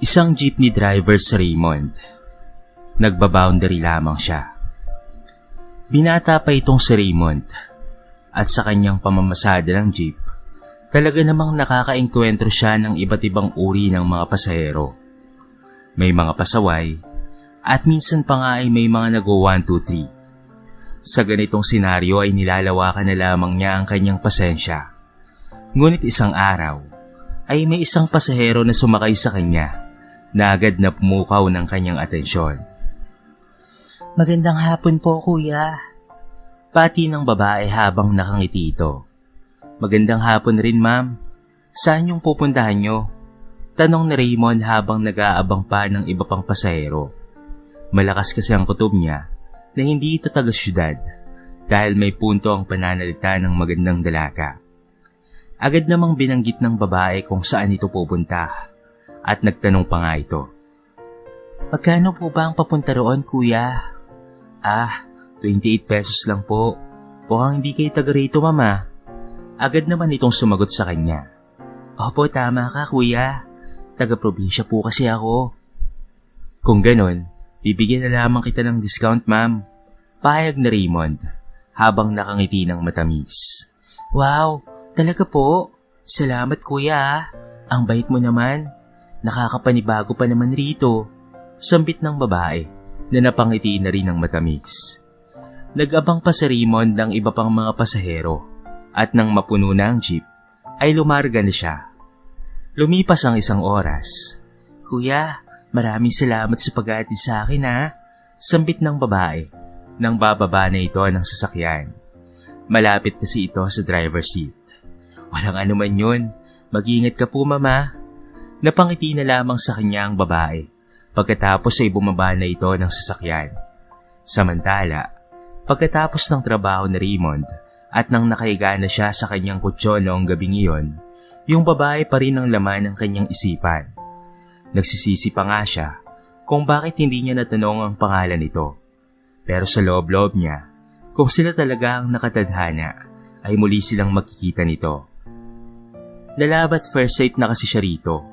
Isang jeepney driver si Raymond. Nagbaboundary lamang siya. Binata pa itong si Raymond at sa kanyang pamamasada ng jeep, talaga namang nakakaengkwentro siya ng iba't ibang uri ng mga pasahero. May mga pasaway at minsan pa nga ay may mga nag-1, 2, 3. Sa ganitong senaryo ay nilalawakan na lamang niya ang kanyang pasensya. Ngunit isang araw ay may isang pasahero na sumakay sa kanya na agad na pumukaw ng kanyang atensyon. Magandang hapon po, kuya. Pati ng babae habang nakangiti ito. Magandang hapon rin, ma'am. Saan yung pupuntahan nyo? Tanong ni Raymond habang nag-aabang pa ng iba pang pasahero. Malakas kasi ang kutob niya na hindi ito taga-syudad dahil may punto ang pananalita ng magandang dalaga. Agad namang binanggit ng babae kung saan ito pupunta at nagtanong pa nga ito. Magkano po ba ang papunta roon, kuya? 28 pesos lang po. Mukhang hindi kayo taga rito, mama. Agad naman itong sumagot sa kanya. Opo, tama ka, kuya. Taga-probinsya po kasi ako. Kung ganon, bibigyan na lamang kita ng discount, ma'am. Pahayag na Raymond habang nakangiti ng matamis. Wow, talaga po? Salamat, kuya. Ang bait mo naman. Nakakapanibago pa naman rito. Sambit ng babae na napangiti na rin ng matamis. Nag-abang pa si Raymond ng iba pang mga pasahero at nang mapuno na ang jeep, ay lumarga na siya. Lumipas ang isang oras. Kuya, maraming salamat sa pag-aatid sa akin, ha? Sambit ng babae nang bababa na ito ng sasakyan. Malapit kasi ito sa driver's seat. Walang anuman yun. Mag-iingat ka po, mama. Napangiti na lamang sa kanya ang babae pagkatapos ay bumaba na ito ng sasakyan. Samantala, pagkatapos ng trabaho ni Raymond at nang nakahiga na siya sa kanyang kutso noong gabing iyon, yung babae pa rin ang laman ng kanyang isipan. Nagsisisi pa nga siya kung bakit hindi niya natanong ang pangalan nito. Pero sa loob-loob niya, kung sila talaga ang nakatadhana, ay muli silang makikita nito. Nalabat first sight na kasi siya rito.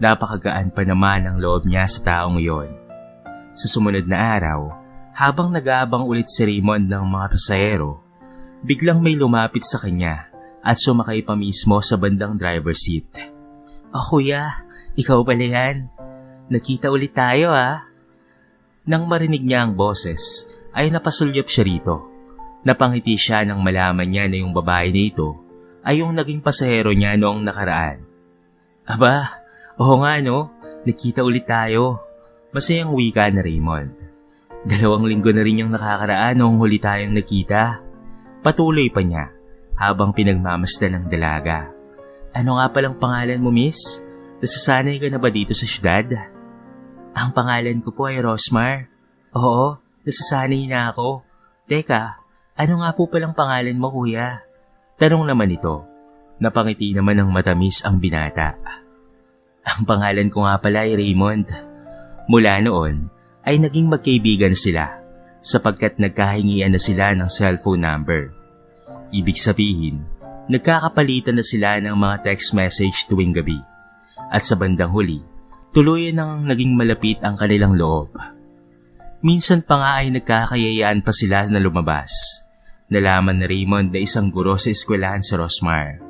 Napakagaan pa naman ang loob niya sa taong iyon. Sa sumunod na araw, habang nag-aabang ulit si Raymond ng mga pasahero, biglang may lumapit sa kanya at sumakay pa mismo sa bandang driver's seat. Kuya, ikaw pala yan. Nakita ulit tayo, ha? Nang marinig niya ang boses, ay napasulyap siya rito. Napangiti siya nang malaman niya na yung babae na ito ay yung naging pasahero niya noong nakaraan. Aba, oo nga no, nakita ulit tayo. Masayang wika na Raymond. 2 linggo na rin yung nakakaraan noong huli tayong nakita. Patuloy pa niya habang pinagmamasdan ng dalaga. Ano nga palang pangalan mo, miss? Nasasanay ka na ba dito sa syudad? Ang pangalan ko po ay Rosmar. Oo, nasasanay na ako. Teka, ano nga po palang pangalan mo, kuya? Tanong naman ito. Napangiti naman ng matamis ang binata. Ang pangalan ko nga pala ay Raymond. Mula noon ay naging magkaibigan sila sapagkat nagkahingian na sila ng cellphone number. Ibig sabihin, nagkakapalitan na sila ng mga text message tuwing gabi. At sa bandang huli, tuluyan nang naging malapit ang kanilang loob. Minsan pa nga ay nagkakayayaan pa sila na lumabas. Nalaman ni Raymond na isang guro sa eskwelahan sa Rosmar.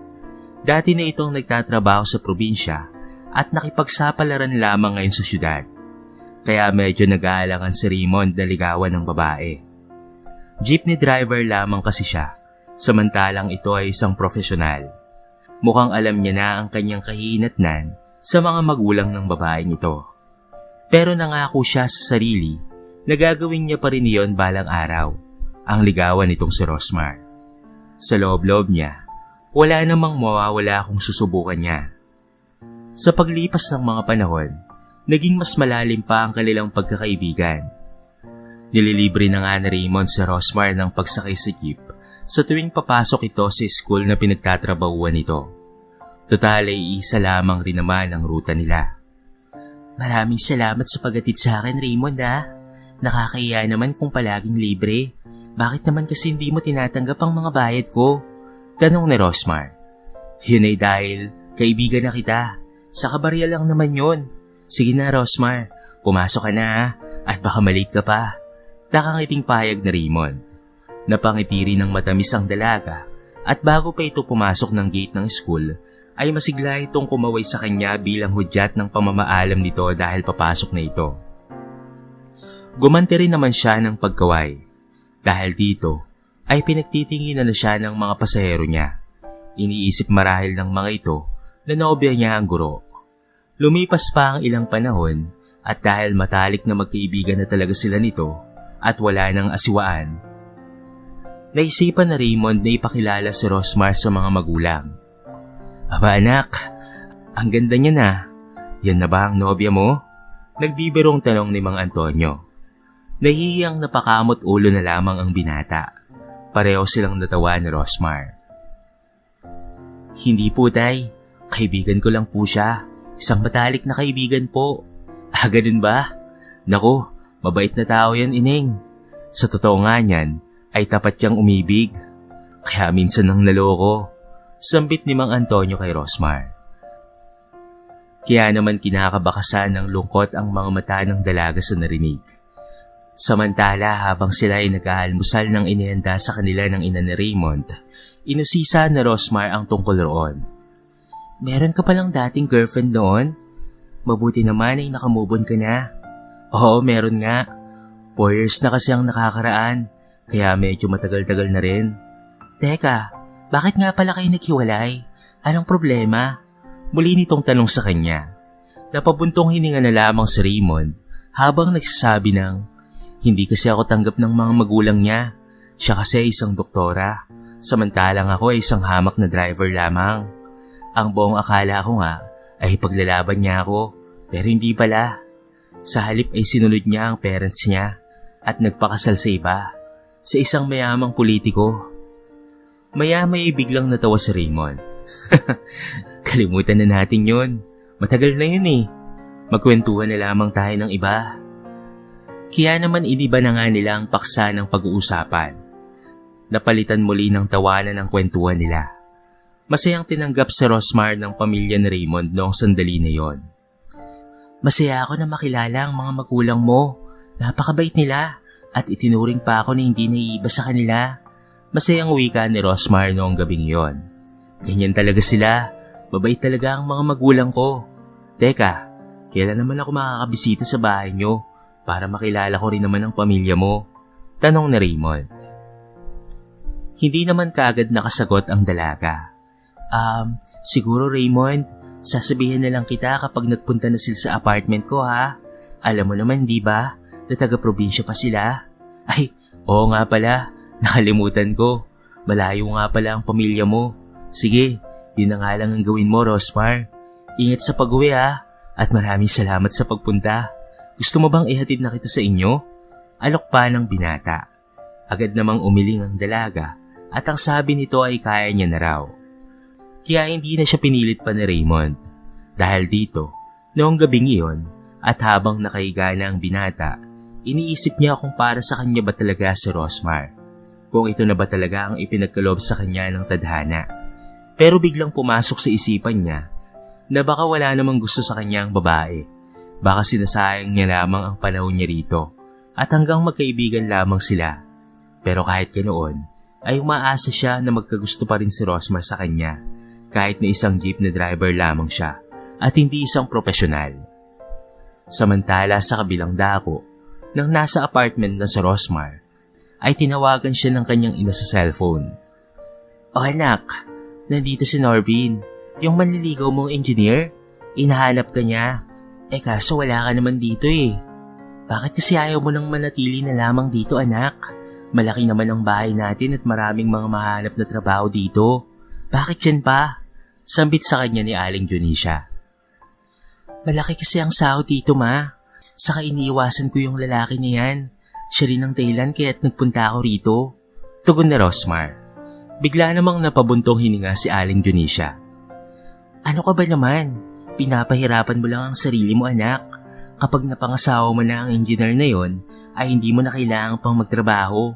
Dati na itong nagtatrabaho sa probinsya at nakipagsapalaran lamang ngayon sa syudad. Kaya medyo nag-aalangan si Raymond na ligawan ng babae. Jeepney driver lamang kasi siya, samantalang ito ay isang profesional. Mukhang alam niya na ang kanyang kahinatnan sa mga magulang ng babaeng ito. Pero nangako siya sa sarili na gagawin niya pa rin iyon balang araw, ang ligawan nitong si Rosmar. Sa loob-loob niya, wala namang mawawala kung susubukan niya. Sa paglipas ng mga panahon, naging mas malalim pa ang kanilang pagkakaibigan. Nililibre na nga ni Raymond si Rosmar ng pagsakay sa jeep sa tuwing papasok ito sa school na pinagtatrabahuan nito. Total ay isa lamang rin naman ang ruta nila. Maraming salamat sa pag-atid sa akin, Raymond, ha? Nakakahiya naman kung palaging libre. Bakit naman kasi hindi mo tinatanggap ang mga bayad ko? Tanong ni Rosmar. Yun ay dahil kaibigan na kita. Sa kabarya lang naman yun. Sige na Rosmar, pumasok ka na ha, at baka malate ka pa. Nakangiting pahayag na Raymond. Napangiti rin ng matamis ang dalaga at bago pa ito pumasok ng gate ng school ay masigla itong kumaway sa kanya bilang hudyat ng pamamaalam nito dahil papasok na ito. Gumanti rin naman siya ng pagkaway. Dahil dito ay pinagtitinginan na siya ng mga pasahero niya. Iniisip marahil ng mga ito na nobya niya ang guro. Lumipas pa ang ilang panahon at dahil matalik na magkaibigan na talaga sila nito at wala nang asiwaan, naisipan na Raymond na ipakilala si Rosmar sa mga magulang. Aba anak, ang ganda niya na. Yan na ba ang nobya mo? Nagbibirong tanong ni Mang Antonio. Nahihiyang napakamot ulo na lamang ang binata. Pareho silang natawa ni Rosmar. Hindi po tay, kaibigan ko lang po siya. Isang matalik na kaibigan po. Ah, ganun ba? Naku, mabait na tao yan ineng. Sa totoo nga niyan, ay tapat niyang umibig. Kaya minsan nang naloko. Sambit ni Mang Antonio kay Rosmar. Kaya naman kinakabakasan ng lungkot ang mga mata ng dalaga sa narinig. Samantala habang sila ay nag-aalmusal ng inihanda sa kanila ng ina ni Raymond, inusisa na Rosmar ang tungkol roon. Meron ka palang dating girlfriend noon? Mabuti naman ay nakamove on ka na. Oo, meron nga. 4 years na kasi ang nakakaraan, kaya medyo matagal-tagal na rin. Teka, bakit nga pala kayo naghiwalay? Anong problema? Muli nitong tanong sa kanya. Napabuntong hininga na lamang si Raymond habang nagsasabi ng, hindi kasi ako tanggap ng mga magulang niya. Siya kasi ay isang doktora, samantalang ako ay isang hamak na driver lamang. Ang buong akala ko nga ay paglalaban niya ako, pero hindi pala. Sa halip ay sinunod niya ang parents niya at nagpakasal sa iba, sa isang mayamang politiko. Maya-maya ay biglang natawa si Raymond. Kalimutan na natin yun. Matagal na yun eh. Magkwentuhan na lamang tayo ng iba. Kaya naman iniba na nga nila ang paksa ng pag-uusapan. Napalitan muli ng tawanan ang kwentuhan nila. Masayang tinanggap si Rosmar ng pamilya ni Raymond noong sandali na yon. Masaya ako na makilala ang mga magulang mo. Napakabait nila at itinuring pa ako na hindi naiiba sa kanila. Masayang wika ni Rosmar noong gabing yon. Ganyan talaga sila. Mabait talaga ang mga magulang ko. Teka, kailan naman ako makakabisita sa bahay nyo para makilala ko rin naman ang pamilya mo? Tanong ni Raymond. Hindi naman kaagad nakasagot ang dalaga. Siguro Raymond, sasabihin na lang kita kapag nagpunta na sila sa apartment ko ha. Alam mo naman di ba, na taga-probinsya pa sila? Ay, oo nga pala, nakalimutan ko. Malayo nga pala ang pamilya mo. Sige, yun na nga lang ang gawin mo Rosmar. Ingat sa pag-uwi ha, at maraming salamat sa pagpunta. Gusto mo bang ihatid na kita sa inyo? Alok pa ng binata. Agad namang umiling ang dalaga at ang sabi nito ay kaya niya na raw. Kaya hindi na siya pinilit pa ni Raymond. Dahil dito, noong gabing iyon at habang nakahiga na ang binata, iniisip niya kung para sa kanya ba talaga si Rosmar. Kung ito na ba talaga ang ipinagkaloob sa kanya ng tadhana. Pero biglang pumasok sa isipan niya na baka wala namang gusto sa kanya ang babae. Baka sinasayang niya lamang ang panahon niya rito at hanggang magkaibigan lamang sila. Pero kahit ganoon, ay umaasa siya na magkagusto pa rin si Rosmar sa kanya kahit na isang jeep na driver lamang siya at hindi isang profesional. Samantala sa kabilang dako, nang nasa apartment na si Rosmar, ay tinawagan siya ng kanyang ina sa cellphone. O anak, nandito si Norbin, yung manliligaw mong engineer. Inahanap ka niya. Kaso wala ka naman dito eh. Bakit kasi ayaw mo nang manatili na lamang dito anak? Malaki naman ang bahay natin at maraming mga mahanap na trabaho dito. Bakit yan pa? Sambit sa kanya ni Aling Dionisha. Malaki kasi ang sahod dito ma. Saka iniiwasan ko yung lalaki na yan. Siya rin ang dahilan kaya't nagpunta ako rito. Tugon na Rosmar. Bigla namang napabuntong hininga si Aling Dionisha. Ano ka ba naman? Pinapahirapan mo lang ang sarili mo anak. Kapag napangasawa mo na ang engineer na yon, ay hindi mo na kailangan pang magtrabaho.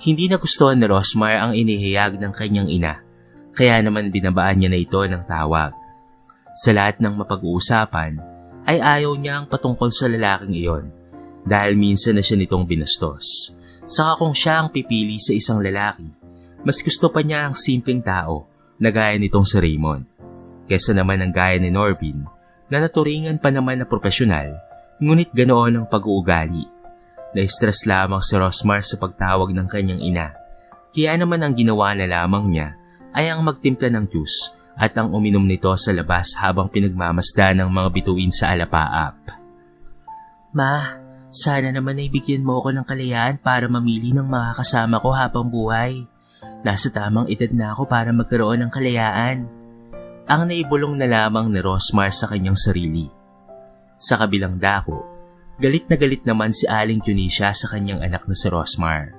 Hindi nagustuhan ni Rosmar ang inihayag ng kanyang ina, kaya naman binabaan niya na ito ng tawag. Sa lahat ng mapag-uusapan, ay ayaw niya ang patungkol sa lalaking iyon dahil minsan na siya nitong binastos. Saka kung siya ang pipili sa isang lalaki, mas gusto pa niya ang simpleng tao na gaya nitong si Raymond. Kesa naman ang gaya ni Norvin na naturingan pa naman na profesional ngunit ganoon ang pag-uugali. Na-stress lamang si Rosmar sa pagtawag ng kanyang ina. Kaya naman ang ginawa na lamang niya ay ang magtimpla ng juice at ang uminom nito sa labas habang pinagmamasdan ng mga bituin sa alapaap. Ma, sana naman ay bigyan mo ako ng kalayaan para mamili ng mga kasama ko habang buhay. Nasa tamang edad na ako para magkaroon ng kalayaan. Ang naibulong na lamang ni Rosmar sa kanyang sarili. Sa kabilang dako, galit na galit naman si Aling Tunisia sa kanyang anak na si Rosmar.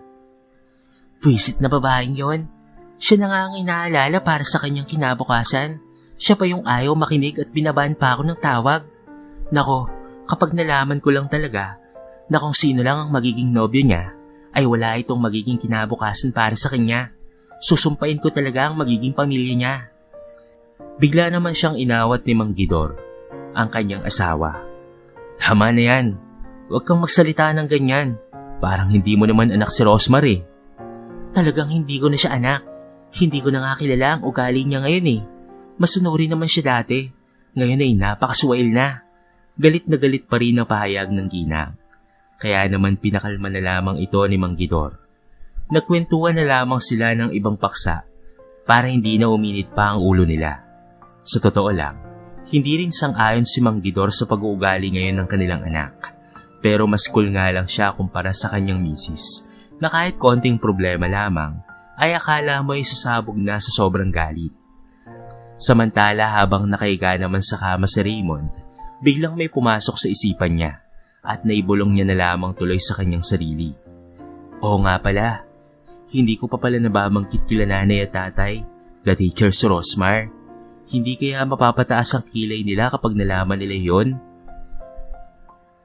Pwisit na babaeng yon. Siya na nga ang inaalala para sa kanyang kinabukasan. Siya pa yung ayaw makinig at binabaan pa ako ng tawag. Nako, kapag nalaman ko lang talaga na kung sino lang ang magiging nobyo niya, ay wala itong magiging kinabukasan para sa kanya. Susumpain ko talaga ang magiging pamilya niya. Bigla naman siyang inawat ni Mang Gidor, ang kanyang asawa. Tama na yan. Huwag kang magsalita ng ganyan. Parang hindi mo naman anak si Rosmar eh. Talagang hindi ko na siya anak. Hindi ko na nga kilala ang ugali niya ngayon eh. Masunuri naman siya dati. Ngayon ay napakaswail na. Galit na galit pa rin ang pahayag ng ginang. Kaya naman pinakalma na lamang ito ni Mang Gidor. Nagkwentuhan na lamang sila ng ibang paksa para hindi na uminit pa ang ulo nila. Sa totoo lang, hindi rin sang-ayon si Mang Gidor sa pag-uugali ngayon ng kanilang anak. Pero mas cool nga lang siya kumpara sa kanyang misis na kahit konting problema lamang ay akala mo ay sasabog na sa sobrang galit. Samantala habang nakahiga naman sa kama si Raymond, biglang may pumasok sa isipan niya at naibulong niya na lamang tuloy sa kanyang sarili. Oo nga pala, hindi ko pa pala nababangkit kila nanay at tatay, the teacher si Rosmar. Hindi kaya mapapataas ang kilay nila kapag nalaman nila yon?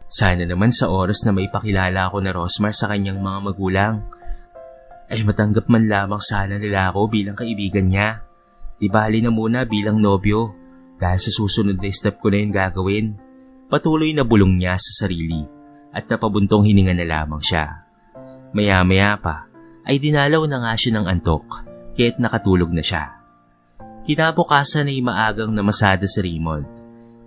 Sana naman sa oras na maipakilala ako na Rosmar sa kanyang mga magulang, ay matanggap man lamang sana nila ako bilang kaibigan niya. Di bali na muna bilang nobyo dahil sa susunod na step ko na yun gagawin. Patuloy na bulong niya sa sarili at napabuntong hininga na lamang siya. Maya-maya pa ay dinalaw na nga siya ng antok kaya't nakatulog na siya. Kinabukasan ay maagang namasada si Raymond.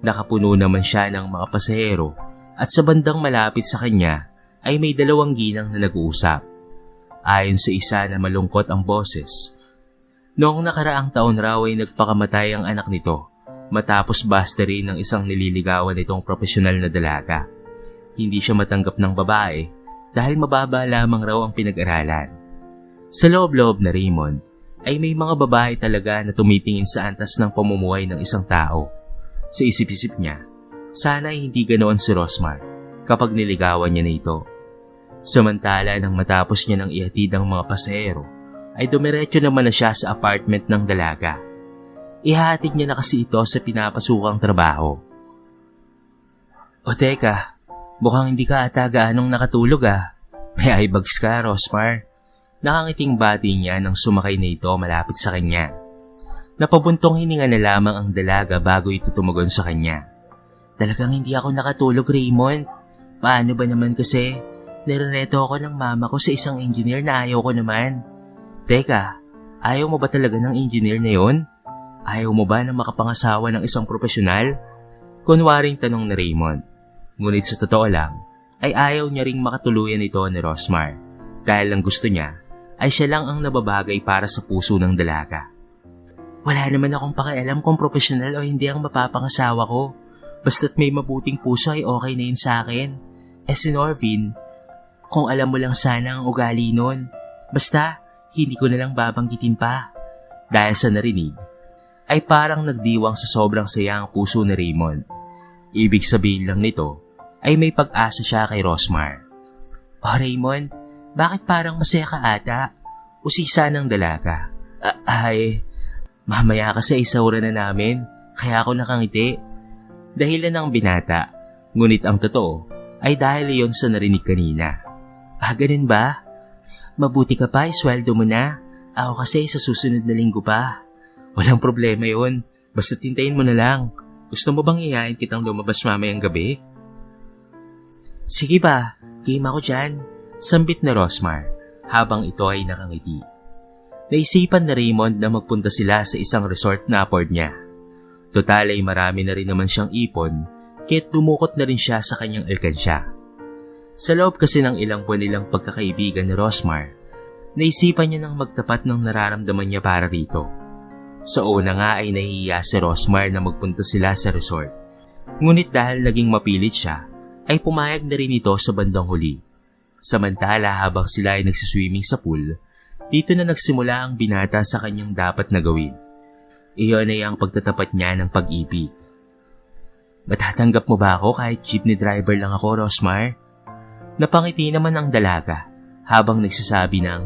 Nakapuno naman siya ng mga pasahero at sa bandang malapit sa kanya ay may dalawang ginang na nag-uusap. Ayon sa isa na malungkot ang boses, noong nakaraang taon raw ay nagpakamatay ang anak nito matapos basterin ng isang nililigawan nitong profesional na dalaga. Hindi siya matanggap ng babae dahil mababa lamang raw ang pinag-aralan. Sa loob-loob na Raymond ay may mga babae talaga na tumitingin sa antas ng pamumuhay ng isang tao. Sa isip-isip niya, sana ay hindi ganoon si Rosmar kapag niligawan niya na ito. Samantala nang matapos niya nang ihatid ang mga pasahero, ay dumiretso naman na siya sa apartment ng dalaga. Ihahatid niya na kasi ito sa pinapasukang trabaho. O teka, mukhang hindi ka ata gaanong nakatulog ah. May eyebags ka, Rosmar. Nakangiting bati niya nang sumakay na ito malapit sa kanya. Napabuntong hininga na lamang ang dalaga bago ito tumugon sa kanya. Talagang hindi ako nakatulog, Raymond. Paano ba naman kasi? Nirereto ako ng mama ko sa isang engineer na ayaw ko naman. Teka, ayaw mo ba talaga ng engineer na yon? Ayaw mo ba na makapangasawa ng isang profesional? Kunwaring tanong ni Raymond. Ngunit sa totoo lang, ay ayaw niya ring makatuluyan ito ni Rosmar. Dahil ang gusto niya, ay siya lang ang nababagay para sa puso ng dalaga. Wala naman akong pakialam kung profesional o hindi ang mapapangasawa ko. Basta't may mabuting puso ay okay na yun sa akin. Si Norvin, kung alam mo lang sana ang ugali nun. Basta, hindi ko na lang babanggitin pa. Dahil sa narinig, ay parang nagdiwang sa sobrang saya ang puso ni Raymond. Ibig sabihin lang nito, ay may pag-asa siya kay Rosmar. Oh Raymond, bakit parang masaya ka ata? Usisa ng dalaga. Mamaya kasi isaura na namin, kaya ako nakangiti. Dahilan ng binata, ngunit ang totoo ay dahil iyon sa narinig kanina. Ganun ba? Mabuti ka pa, isweldo mo na. Ako kasi sa susunod na linggo pa. Walang problema yun, basta tintayin mo na lang. Gusto mo bang iyain kitang lumabas mamayang gabi? Sige ba, game ako dyan. Sambit na Rosmar habang ito ay nakangiti. Naisipan na Raymond na magpunta sila sa isang resort na afford niya. Total ay marami na rin naman siyang ipon, kaya't dumukot na rin siya sa kanyang alkansya. Sa loob kasi ng ilang buwan nilang pagkakaibigan ni Rosmar, naisipan niya nang magtapat ng nararamdaman niya para rito. Sa una nga ay nahihiya si Rosmar na magpunta sila sa resort. Ngunit dahil naging mapilit siya, ay pumayag na rin ito sa bandang huli. Samantala habang sila ay nagsiswimming sa pool, dito na nagsimula ang binata sa kanyang dapat na gawin. Iyon ay ang pagtatapat niya ng pag-ibig. Matatanggap mo ba ako kahit jeepney driver lang ako, Rosmar? Napangiti naman ang dalaga habang nagsasabi ng,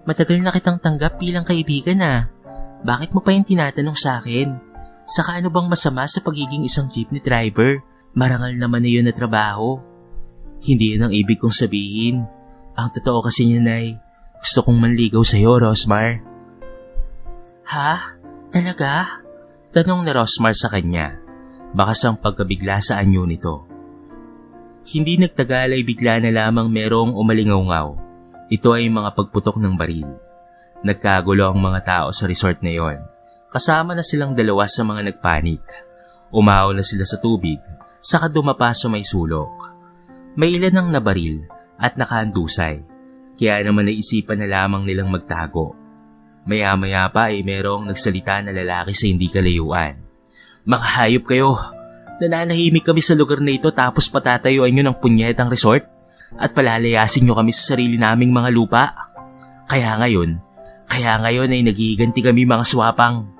matagal na kitang tanggap bilang kaibigan na. Bakit mo pa yung tinatanong sa akin? Saka ano bang masama sa pagiging isang jeepney driver? Marangal naman na yun na trabaho. Hindi yun ang ibig kong sabihin. Ang totoo kasi niyan ay gusto kong manligaw sa'yo, Rosmar. Ha? Talaga? Tanong ni Rosmar sa kanya. Bakas ang pagkabigla sa anyo nito. Hindi nagtagal ay bigla na lamang merong umalingaw-ngaw. Ito ay mga pagputok ng baril. Nagkagulo ang mga tao sa resort na yon. Kasama na silang dalawa sa mga nagpanik. Umahaw na sila sa tubig, saka dumapa sa may sulok. May ilan ang nabaril at nakahandusay, kaya naman naisipan na lamang nilang magtago. Maya-maya pa ay merong nagsalita na lalaki sa hindi kalayuan. Mga hayop kayo! Nananahimik kami sa lugar na ito tapos patatayuan nyo ng punyetang resort at palalayasin nyo kami sa sarili naming mga lupa. Kaya ngayon ay naghihiganti kami mga swapang.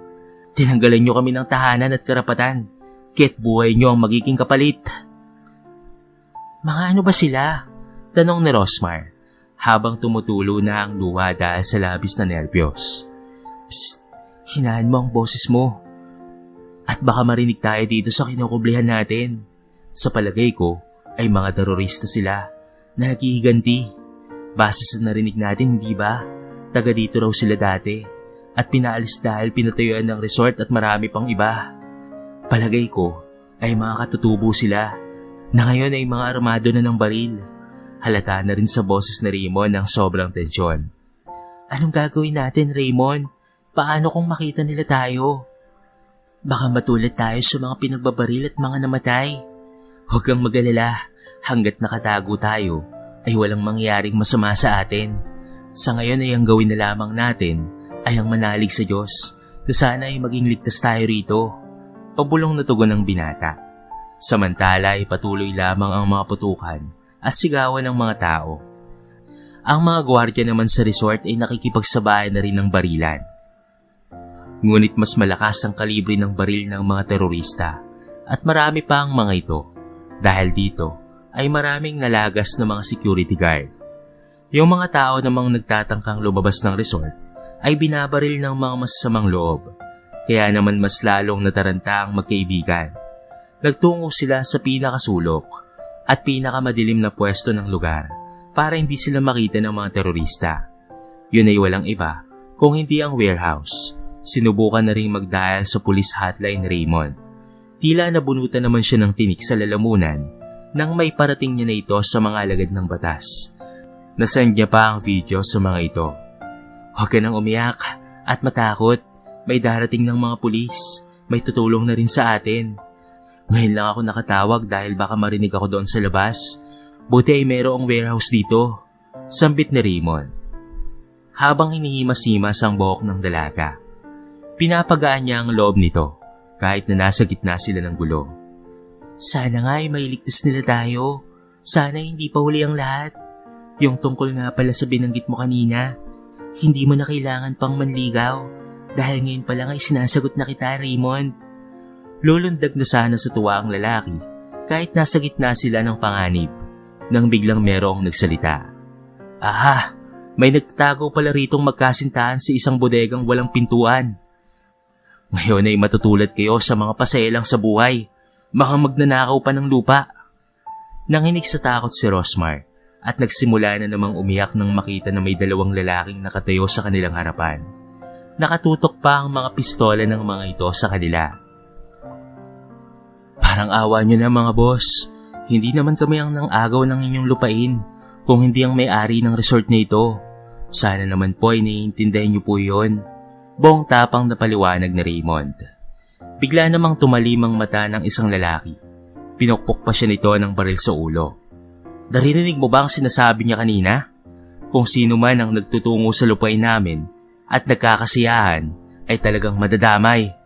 Tinanggalan nyo kami ng tahanan at karapatan, kaya't buhay nyo ang magiging kapalit. Mga ano ba sila? Tanong ni Rosmar habang tumutulo na ang luha dahil sa labis na nervyos. Psst, hinaan mo ang boses mo. At baka marinig tayo dito sa kinukublihan natin. Sa palagay ko ay mga terorista sila na naghihiganti. Base sa narinig natin, hindi ba? Taga dito raw sila dati at pinaalis dahil pinatayuan ng resort at marami pang iba. Palagay ko ay mga katutubo sila na ngayon ay mga armado na ng baril. Halata na rin sa boses ni Raymond ang sobrang tensyon. Anong gagawin natin, Raymond? Paano kung makita nila tayo? Baka matulad tayo sa mga pinagbabaril at mga namatay. Huwag kang mag-alala, hanggat nakatago tayo ay walang mangyaring masama sa atin. Sa ngayon ay ang gawin na lamang natin ay ang manalig sa Diyos na sana ay maging ligtas tayo rito. Pabulong na tugon ng binata. Samantala ay patuloy lamang ang mga putukan at sigawan ng mga tao. Ang mga gwardiya naman sa resort ay nakikipagsabayan na rin ng barilan. Ngunit mas malakas ang kalibre ng baril ng mga terorista at marami pa ang mga ito. Dahil dito ay maraming nalagas na mga security guard. Yung mga tao namang nagtatangkang lumabas ng resort ay binabaril ng mga masasamang loob. Kaya naman mas lalong nataranta ang magkaibigan. Nagtungo sila sa pinakasulok at pinakamadilim na pwesto ng lugar para hindi sila makita ng mga terorista. Yun ay walang iba kung hindi ang warehouse. Sinubukan na rin mag-dial sa police hotline Raymond. Tila nabunutan naman siya ng tinik sa lalamunan nang may parating niya na ito sa mga alagad ng batas. Nasend niya pa ang video sa mga ito. Huwag ka nang umiyak at matakot. May darating ng mga pulis. May tutulong na rin sa atin. Ngayon lang ako nakatawag dahil baka marinig ako doon sa labas. Buti ay mayroong warehouse dito. Sambit ni Raymond. Habang hinihimas-himas ang buhok ng dalaga, pinapagaan niya ang loob nito kahit na nasa gitna sila ng gulo. Sana nga ay mailigtas nila tayo. Sana hindi pa huli ang lahat. Yung tungkol nga pala sa binanggit mo kanina, hindi mo na kailangan pang manligaw dahil ngayon pa lang ay sinasagot na kita, Raymond. Lulundag na sana sa tuwa ang lalaki kahit nasa gitna sila ng panganib nang biglang merong nagsalita. Aha! May nagtatago pala ritong magkasintahan sa isang bodegang walang pintuan. Ngayon ay matutulad kayo sa mga paselang sa buhay, mga magnanakaw pa ng lupa. Nanginig sa takot si Rosmar at nagsimula na namang umiyak nang makita na may dalawang lalaking nakatayo sa kanilang harapan. Nakatutok pa ang mga pistola ng mga ito sa kanila. Parang awa nyo na mga boss. Hindi naman kami ang nang-agaw ng inyong lupain kung hindi ang may-ari ng resort na ito. Sana naman po ay naiintindihan nyo po yun. Buong tapang na paliwanag ni Raymond. Bigla namang tumalim ang mata ng isang lalaki. Pinukpok pa siya nito ng baril sa ulo. Naririnig mo ba ang sinasabi niya kanina? Kung sino man ang nagtutungo sa lupain namin at nagkakasiyahan ay talagang madadamay.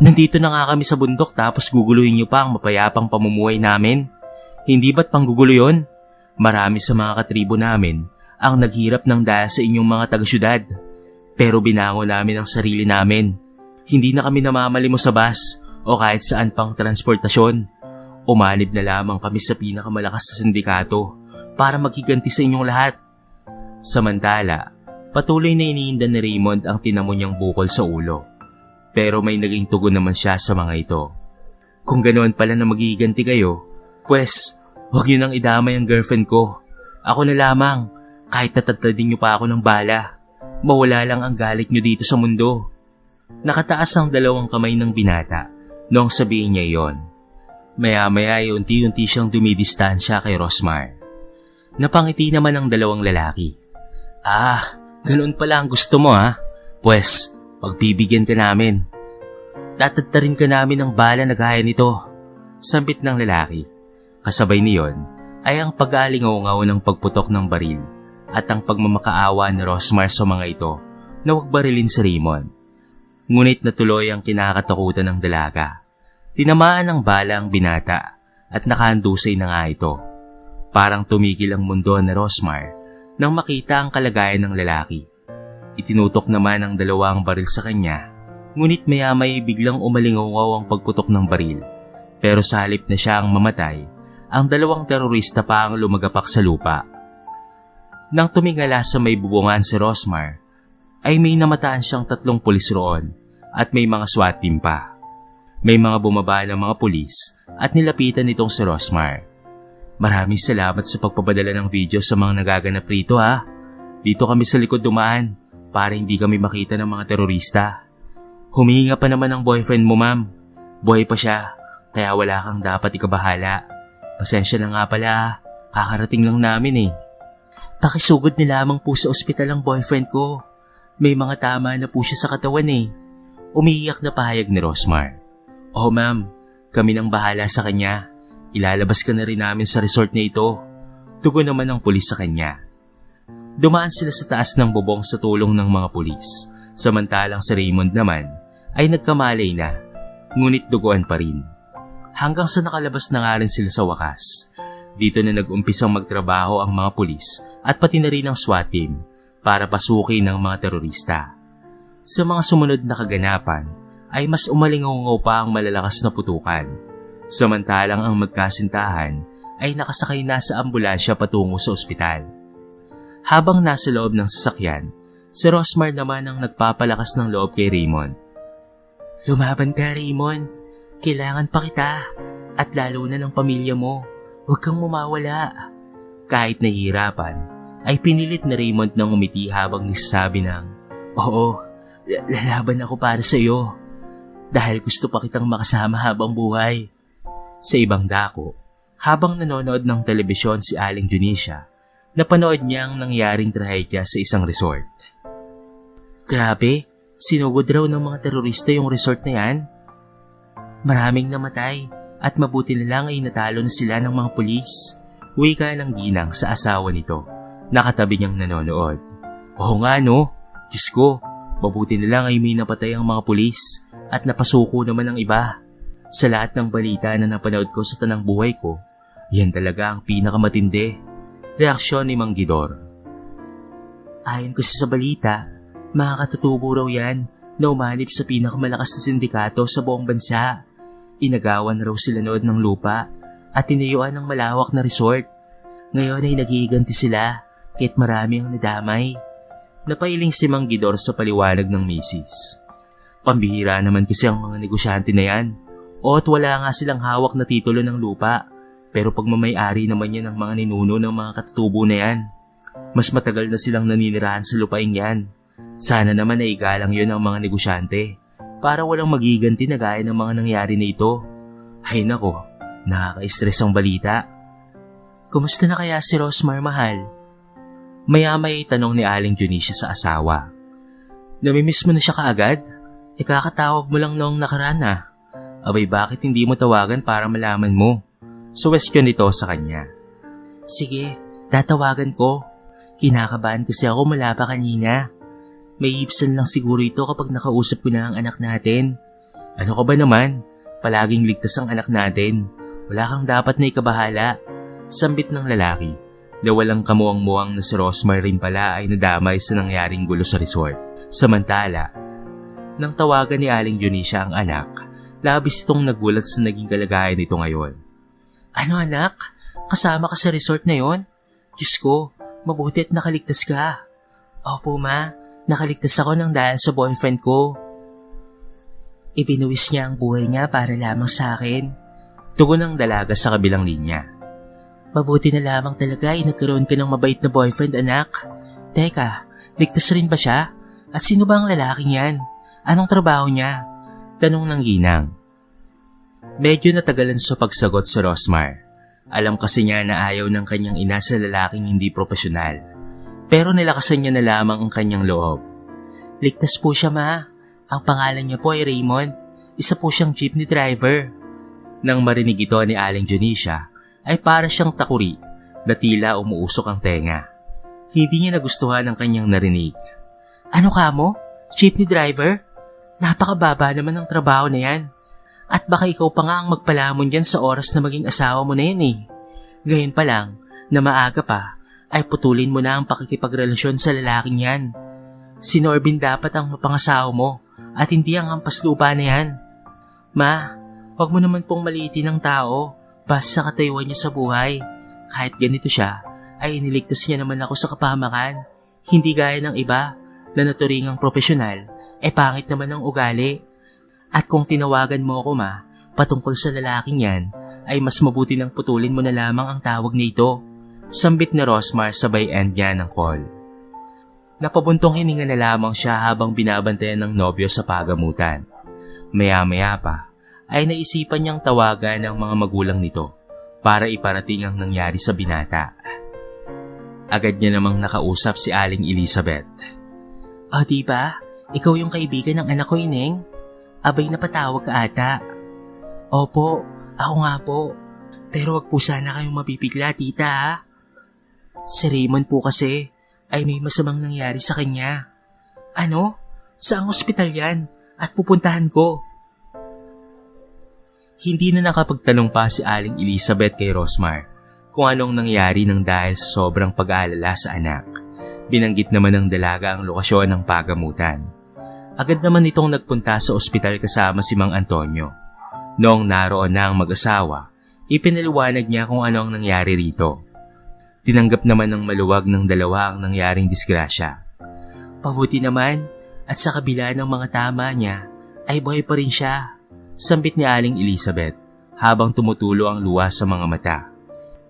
Nandito na nga kami sa bundok tapos guguluhin niyo pa ang mapayapang pamumuhay namin. Hindi ba't panggugulo yun? Marami sa mga katribo namin ang naghirap ng dahil sa inyong mga taga-syudad. Pero binango namin ang sarili namin. Hindi na kami namamalimo sa bus o kahit saan pang transportasyon. Umanib na lamang kami sa pinakamalakas na sindikato para maghiganti sa inyong lahat. Samantala, patuloy na iniindan ni Raymond ang tinamo niyang bukol sa ulo. Pero may naging tugon naman siya sa mga ito. Kung ganoon pala na maghiganti kayo, pwes, huwag niyo nang idamay ang girlfriend ko. Ako na lamang, kahit natatadin niyo pa ako ng bala. Mawala lang ang galit niyo dito sa mundo. Nakataas ang dalawang kamay ng binata noong sabihin niya iyon. Maya-maya ay unti-unti siyang dumidistansya kay Rosmar. Napangiti naman ang dalawang lalaki. Ganoon pala ang gusto mo ha? Pwes, pagbibigyan ka namin. Tatadtarin ka namin ng bala na gaya nito. Sambit ng lalaki. Kasabay niyon ay ang pag-aalingaw-ngaw ng pagputok ng baril at ang pagmamakaawa ni Rosmar sa mga ito na huwag barilin si Raymond. Ngunit natuloy ang kinakatakutan ng dalaga. Tinamaan ng bala ang binata at nakahandusay na nga ito. Parang tumigil ang mundo ni Rosmar nang makita ang kalagayan ng lalaki. Itinutok naman ang dalawang baril sa kanya, ngunit maya-may biglang umalingaw ang pagputok ng baril. Pero sa halip na siya ang mamatay, ang dalawang terorista pa ang lumagapak sa lupa. Nang tumingala sa may bubungan si Rosmar, ay may namataan siyang 3 pulis roon at may mga SWAT team pa. May mga bumaba ng mga pulis at nilapitan nitong si Rosmar. Maraming salamat sa pagpapadala ng video sa mga nagaganap rito ha. Dito kami sa likod dumaan para hindi kami makita ng mga terorista. Humihinga pa naman ang boyfriend mo ma'am. Buhay pa siya, kaya wala kang dapat ikabahala. Pasensya na nga pala, kakarating lang namin eh. Pakisugod ni lamang po sa ospital ang boyfriend ko. May mga tama na po siya sa katawan eh. Umiiyak na pahayag ni Rosmar. Oh ma'am, kami nang bahala sa kanya. Ilalabas ka na rin namin sa resort na ito. Tugon naman ng pulis sa kanya. Dumaan sila sa taas ng bubong sa tulong ng mga pulis. Samantalang si Raymond naman ay nagkamalay na, ngunit duguan pa rin. Hanggang sa nakalabas na nga rin sila sa wakas. Dito na nag-umpisang magtrabaho ang mga pulis at pati na rin ang SWAT team para pasukin ng mga terorista. Sa mga sumunod na kaganapan ay mas umalingaw pa ang malalakas na putukan. Samantalang ang magkasintahan ay nakasakay na sa ambulansya patungo sa ospital. Habang nasa loob ng sasakyan, si Rosmar naman ang nagpapalakas ng loob kay Raymond. Lumaban ka Raymond, kailangan pa kita at lalo na ng pamilya mo. Huwag kang mawawala. Kahit nahihirapan, ay pinilit na Raymond ng umiti habang nagsasabi ng, Oo, lalaban ako para sa iyo. Dahil gusto pa kitang makasama habang buhay. Sa ibang dako, habang nanonood ng telebisyon si Aling Junisha, napanood niya ang nangyaring trahedya sa isang resort. Grabe, sinugod raw ng mga terorista yung resort na yan. Maraming namatay at mabuti na lang ay natalo na sila ng mga pulis. Wika ng ginang sa asawa nito, nakatabi niyang nanonood. Oo nga no, Diyos ko, mabuti na lang ay may napatay ang mga pulis at napasuko naman ang iba. Sa lahat ng balita na napanood ko sa tanang buhay ko, yan talaga ang pinakamatindi. Reaksyon ni Mang Gidor. Ayon kasi sa balita, mga katutubo raw yan na umanib sa pinakamalakas na sindikato sa buong bansa. Inagawan raw sila nood ng lupa at tinayuan ng malawak na resort. Ngayon ay nagiganti sila kahit marami ang nadamay. Napailing si Mang Gidor sa paliwanag ng misis. Pambihira naman kasi ang mga negosyante na yan. At wala nga silang hawak na titulo ng lupa. Pero pagmamay-ari naman yan ng mga ninuno ng mga katutubo na yan. Mas matagal na silang naninirahan sa lupain yan. Sana naman ay igalang yun ang mga negosyante para walang magiganti na gaya ng mga nangyari na ito. Ay nako, nakaka-stress ang balita. Kumusta na kaya si Rosmar, mahal? Maya-may tanong ni Aling Dionisio sa asawa. Namimiss mo na siya kaagad? Kakatawag mo lang noong nakaraan ah. Abay bakit hindi mo tawagan para malaman mo? Suwestiyon nito sa kanya. Sige, tatawagan ko. Kinakabahan kasi ako mula pa kanina. May ibsan lang siguro ito kapag nakausap ko na ang anak natin. Ano ka ba naman? Palaging ligtas ang anak natin. Wala kang dapat na ikabahala. Sambit ng lalaki na walang kamuang-muang na si Rosmar rin pala ay nadamay sa nangyaring gulo sa resort. Samantala, nang tawagan ni Aling Dionisio ang anak, labis itong nagulat sa naging kalagayan nito ngayon. Ano anak? Kasama ka sa resort na yon? Diyos ko, mabuti at nakaligtas ka. Opo ma, nakaligtas ako nang dahil sa boyfriend ko. Ibinuwis niya ang buhay niya para lamang sa akin. Tugon ng dalaga sa kabilang linya. Mabuti na lamang talaga ay nagkaroon ka ng mabait na boyfriend anak. Teka, ligtas rin ba siya? At sino ba ang lalaking yan? Anong trabaho niya? Tanong ng ginang. Medyo natagalan sa pagsagot si Rosmar. Alam kasi niya na ayaw ng kanyang ina sa lalaking hindi profesional. Pero nilakasan niya na lamang ang kanyang loob. Ligtas po siya ma. Ang pangalan niya po ay Raymond. Isa po siyang jeepney driver. Nang marinig ito ni Aling Dionisio, ay para siyang takuri na tila umuusok ang tenga. Hindi niya nagustuhan ang kanyang narinig. Ano ka mo? Jeepney driver? Napakababa naman ng trabaho na yan. At baka ikaw pa nga ang magpalamon dyan sa oras na maging asawa mo na yan eh. Gayon pa lang, na maaga pa, ay putulin mo na ang pakikipagrelasyon sa lalaking yan. Si Norbin dapat ang mapangasawa mo at hindi ang hampas lupa na yan. Ma, huwag mo naman pong maliitin ng tao basta sa katayuan niya sa buhay. Kahit ganito siya, ay iniligtas niya naman ako sa kapahamakan. Hindi gaya ng iba na naturingang profesional, pangit naman ang ugali. At kung tinawagan mo ako ma, patungkol sa lalaking yan, ay mas mabuti nang putulin mo na lamang ang tawag nito. Sambit na Rosmar sabay end niya ng call. Napabuntong hininga na lamang siya habang binabantayan ng nobyo sa pagamutan. Maya-maya pa, ay naisipan niyang tawagan ang mga magulang nito para iparating ang nangyari sa binata. Agad niya namang nakausap si Aling Elizabeth. O diba, ikaw yung kaibigan ng anak ko Ineng? Abay napatawag ka ata. Opo, ako nga po. Pero wag po sana kayong mapipigla tita ha. Si Raymond po kasi ay may masamang nangyari sa kanya. Ano? Saang ospital yan? At pupuntahan ko. Hindi na nakapagtanong pa si Aling Elizabeth kay Rosmar kung anong nangyari nang dahil sa sobrang pag-aalala sa anak. Binanggit naman ng dalaga ang lokasyon ng pagamutan. Agad naman itong nagpunta sa ospital kasama si Mang Antonio. Noong naroon na ang mag-asawa, ipinaliwanag niya kung ano ang nangyari rito. Tinanggap naman ng maluwag ng dalawa ang nangyaring disgrasya. Pabuti naman at sa kabila ng mga tama niya ay buhay pa rin siya. Sambit ni Aling Elizabeth habang tumutulo ang luha sa mga mata.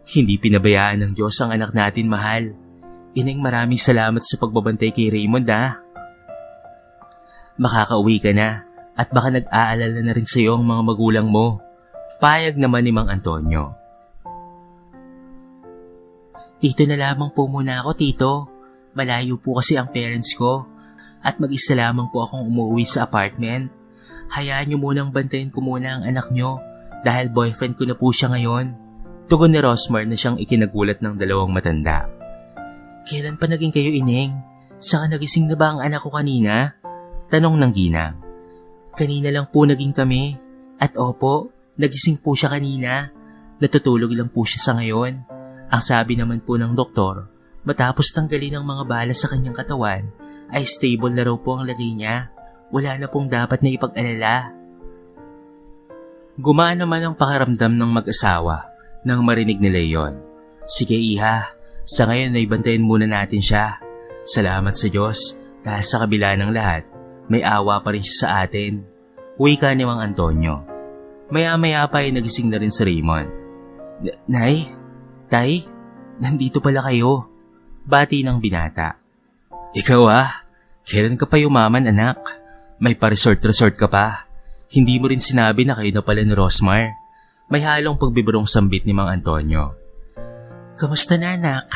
Hindi pinabayaan ng Diyos ang anak natin mahal. Ineng maraming salamat sa pagbabantay kay Raymond ha. Makakauwi ka na at baka nag-aalala na rin sa iyo ang mga magulang mo. Payag naman ni Mang Antonio. Dito na lamang po muna ako tito. Malayo po kasi ang parents ko at mag-isa lamang po akong umuwi sa apartment. Hayaan niyo munang bantayan ko muna ang anak niyo dahil boyfriend ko na po siya ngayon. Tugon ni Rosmar na siyang ikinagulat ng dalawang matanda. Kailan pa naging kayo Ineng? Saka nagising na ba ang anak ko kanina? Tanong ng ginang. Kanina lang po naging kami. At opo, nagising po siya kanina. Natutulog lang po siya sa ngayon. Ang sabi naman po ng doktor, matapos tanggalin ang mga bala sa kanyang katawan, ay stable na raw po ang lagay niya. Wala na pong dapat na ipag-alala. Gumaan naman ang pakiramdam ng mag-asawa nang marinig nila iyon. Sige iha, sa ngayon ay bantayan muna natin siya. Salamat sa Diyos dahil sa kabila ng lahat, may awa pa rin siya sa atin. Wika ni Mang Antonio. Maya-maya pa ay nagising na rin si Raymond. Nay, Tay, nandito pala kayo. Bati ng binata. Ikaw kailan ka pa yumaman anak? May pa-resort ka pa. Hindi mo rin sinabi na kayo na pala ni Rosmar. May halong pagbibarong sambit ni Mang Antonio. Kamusta na anak?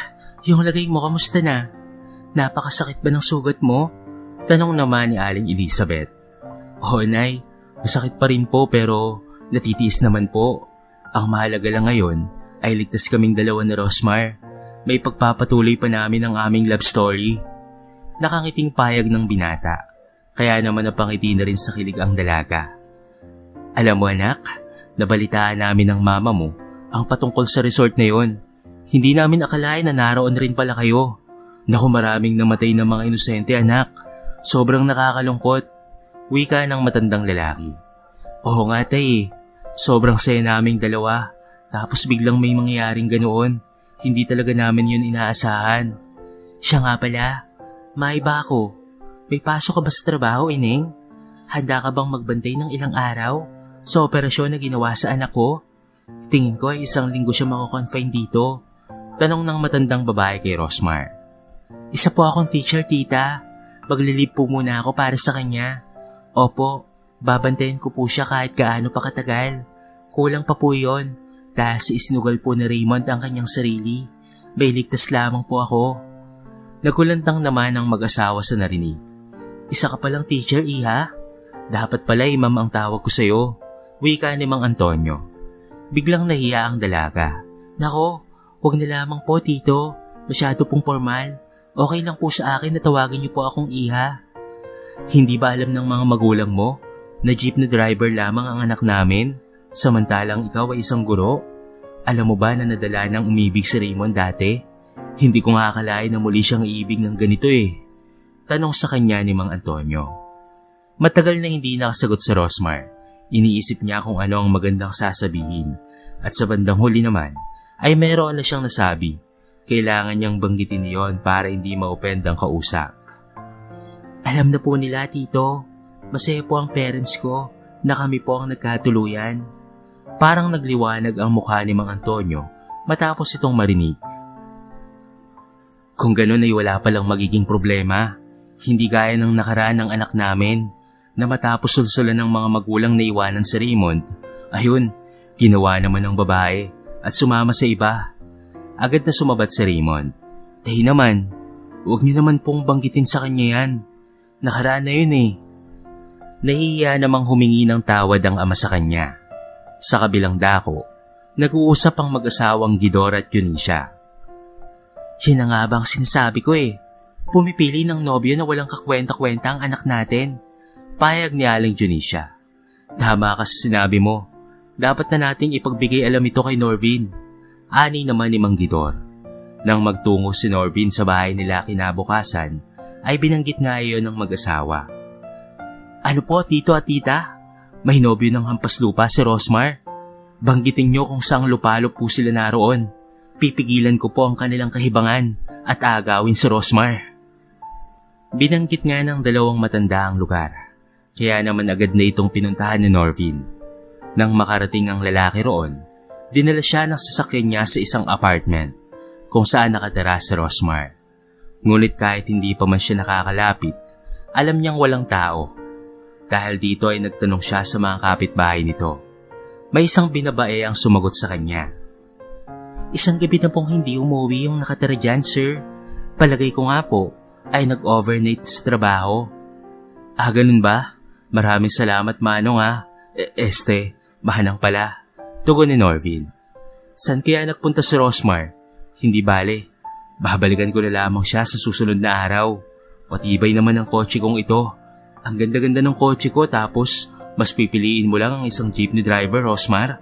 Yung lagay mo kamusta na? Napakasakit ba ng sugat mo? Tanong naman ni Aling Elizabeth. Oo Nay, masakit pa rin po pero natitiis naman po. Ang mahalaga lang ngayon ay ligtas kaming dalawa ni Rosmar. May pagpapatuloy pa namin ang aming love story. Nakangiting payag ng binata, kaya naman napangiti na rin sa kilig ang dalaga. Alam mo anak, nabalitaan namin ng mama mo ang patungkol sa resort na yon. Hindi namin akalain na naroon rin pala kayo. Naku, maraming namatay ng mga inosente anak. Sobrang nakakalungkot. Wika ng matandang lalaki. Oo nga tay, sobrang saya naming dalawa. Tapos biglang may mangyayaring ganoon. Hindi talaga namin yun inaasahan. Siya nga pala, maiba ako. May pasok ka ba sa trabaho, Ineng? Handa ka bang magbantay ng ilang araw sa operasyon na ginawa sa anak ko? Tingin ko ay 1 linggo siya mako-confine dito. Tanong ng matandang babae kay Rosmar. Isa po akong teacher, tita. Maglilib po muna ako para sa kanya. Opo, babantayan ko po siya kahit gaano pa katagal. Kulang pa po yon dahil sa isinugal po ni Raymond ang kanyang sarili. May ligtas lamang po ako. Nagulantang naman ang mag-asawa sa narinig. Isa ka palang teacher, iha? Dapat pala ma'am ang tawag ko sa'yo. Wika ni Mang Antonio. Biglang nahiya ang dalaga. Nako, huwag na lamang po tito. Masyado pong formal. Okay lang po sa akin na tawagin niyo po akong iha. Hindi ba alam ng mga magulang mo na jeep na driver lamang ang anak namin? Samantalang ikaw ay isang guro? Alam mo ba na nadala ng umibig si Raymond dati? Hindi ko nga akalain na muli siyang iibig ng ganito eh. Tanong sa kanya ni Mang Antonio. Matagal na hindi nakasagot si Rosmar. Iniisip niya kung ano ang magandang sasabihin. At sa bandang huli naman, ay mayroon na siyang nasabi. Kailangan niyang banggitin iyon para hindi ma-offend ang kausap. Alam na po nila, tito. Masaya po ang parents ko na kami po ang nagkatuluyan. Parang nagliwanag ang mukha ni Mang Antonio matapos itong marinig. Kung ganun ay wala palang magiging problema. Hindi gaya ng nakaraan ng anak namin na matapos sulsulan ng mga magulang na iwanan si Raymond. Ayun, ginawa naman ng babae at sumama sa iba. Agad na sumabat si Raymond. Tahi naman, huwag niyo naman pong banggitin sa kanya yan. Nakaraan na yun eh. Nahihiya namang humingi ng tawad ang ama sa kanya. Sa kabilang dako, nag-uusap ang mag-asawang Gidor at Eunicia. Yan na nga bang sinasabi ko eh. Pumipili ng nobyo na walang kakwenta-kwenta ang anak natin. Payag ni Aling Eunicia. Tama ka sa sinabi mo. Dapat na nating ipagbigay alam ito kay Norvin. Ani naman ni Mang Gidor. Nang magtungo si Norvin sa bahay nila kinabukasan, ay binanggit nga iyon ng mag-asawa. Ano po tito at tita? May nobyo ng hampas lupa si Rosmar. Banggitin niyo kung saang lupalop po sila naroon. Pipigilan ko po ang kanilang kahibangan at aagawin si Rosmar. Binanggit nga ng dalawang matanda ang lugar. Kaya naman agad na itong pinuntahan ni Norvin. Nang makarating ang lalaki roon, dinala siya ng sasakyan niya sa isang apartment kung saan nakatira si Rosmar. Ngunit kahit hindi pa man siya nakakalapit, alam niyang walang tao. Dahil dito ay nagtanong siya sa mga kapitbahay nito. May isang binabae ang sumagot sa kanya. Isang gabi na pong hindi umuwi yung nakatira dyan, sir. Palagay ko nga po ay nag-overnight sa trabaho. Ah, ganun ba? Maraming salamat manong ha. Mahanang pala. Tugon ni Norvin. San kaya nagpunta si Rosmar? Hindi bale. Babalikan ko na lamang siya sa susunod na araw. Matibay naman ang kotse kong ito. Ang ganda-ganda ng kotse ko tapos mas pipiliin mo lang ang isang jeepney driver, Rosmar.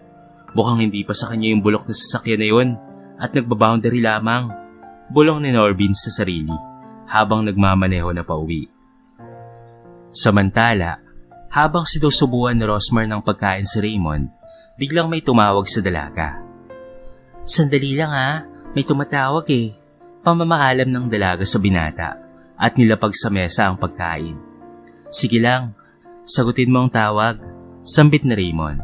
Mukhang hindi pa sa kanya yung bulok na sasakyan na yun at nagbaboundary lamang. Bulong ni Norvin sa sarili habang nagmamaneho na pauwi. Samantala, habang sinusubuan ni Rosmar ng pagkain si Raymond, biglang may tumawag sa dalaga. Sandali lang ha, may tumatawag eh. Pamamaalam ng dalaga sa binata at nilapag sa mesa ang pagkain. Sige lang, sagutin mo ang tawag, sambit ni Raymond.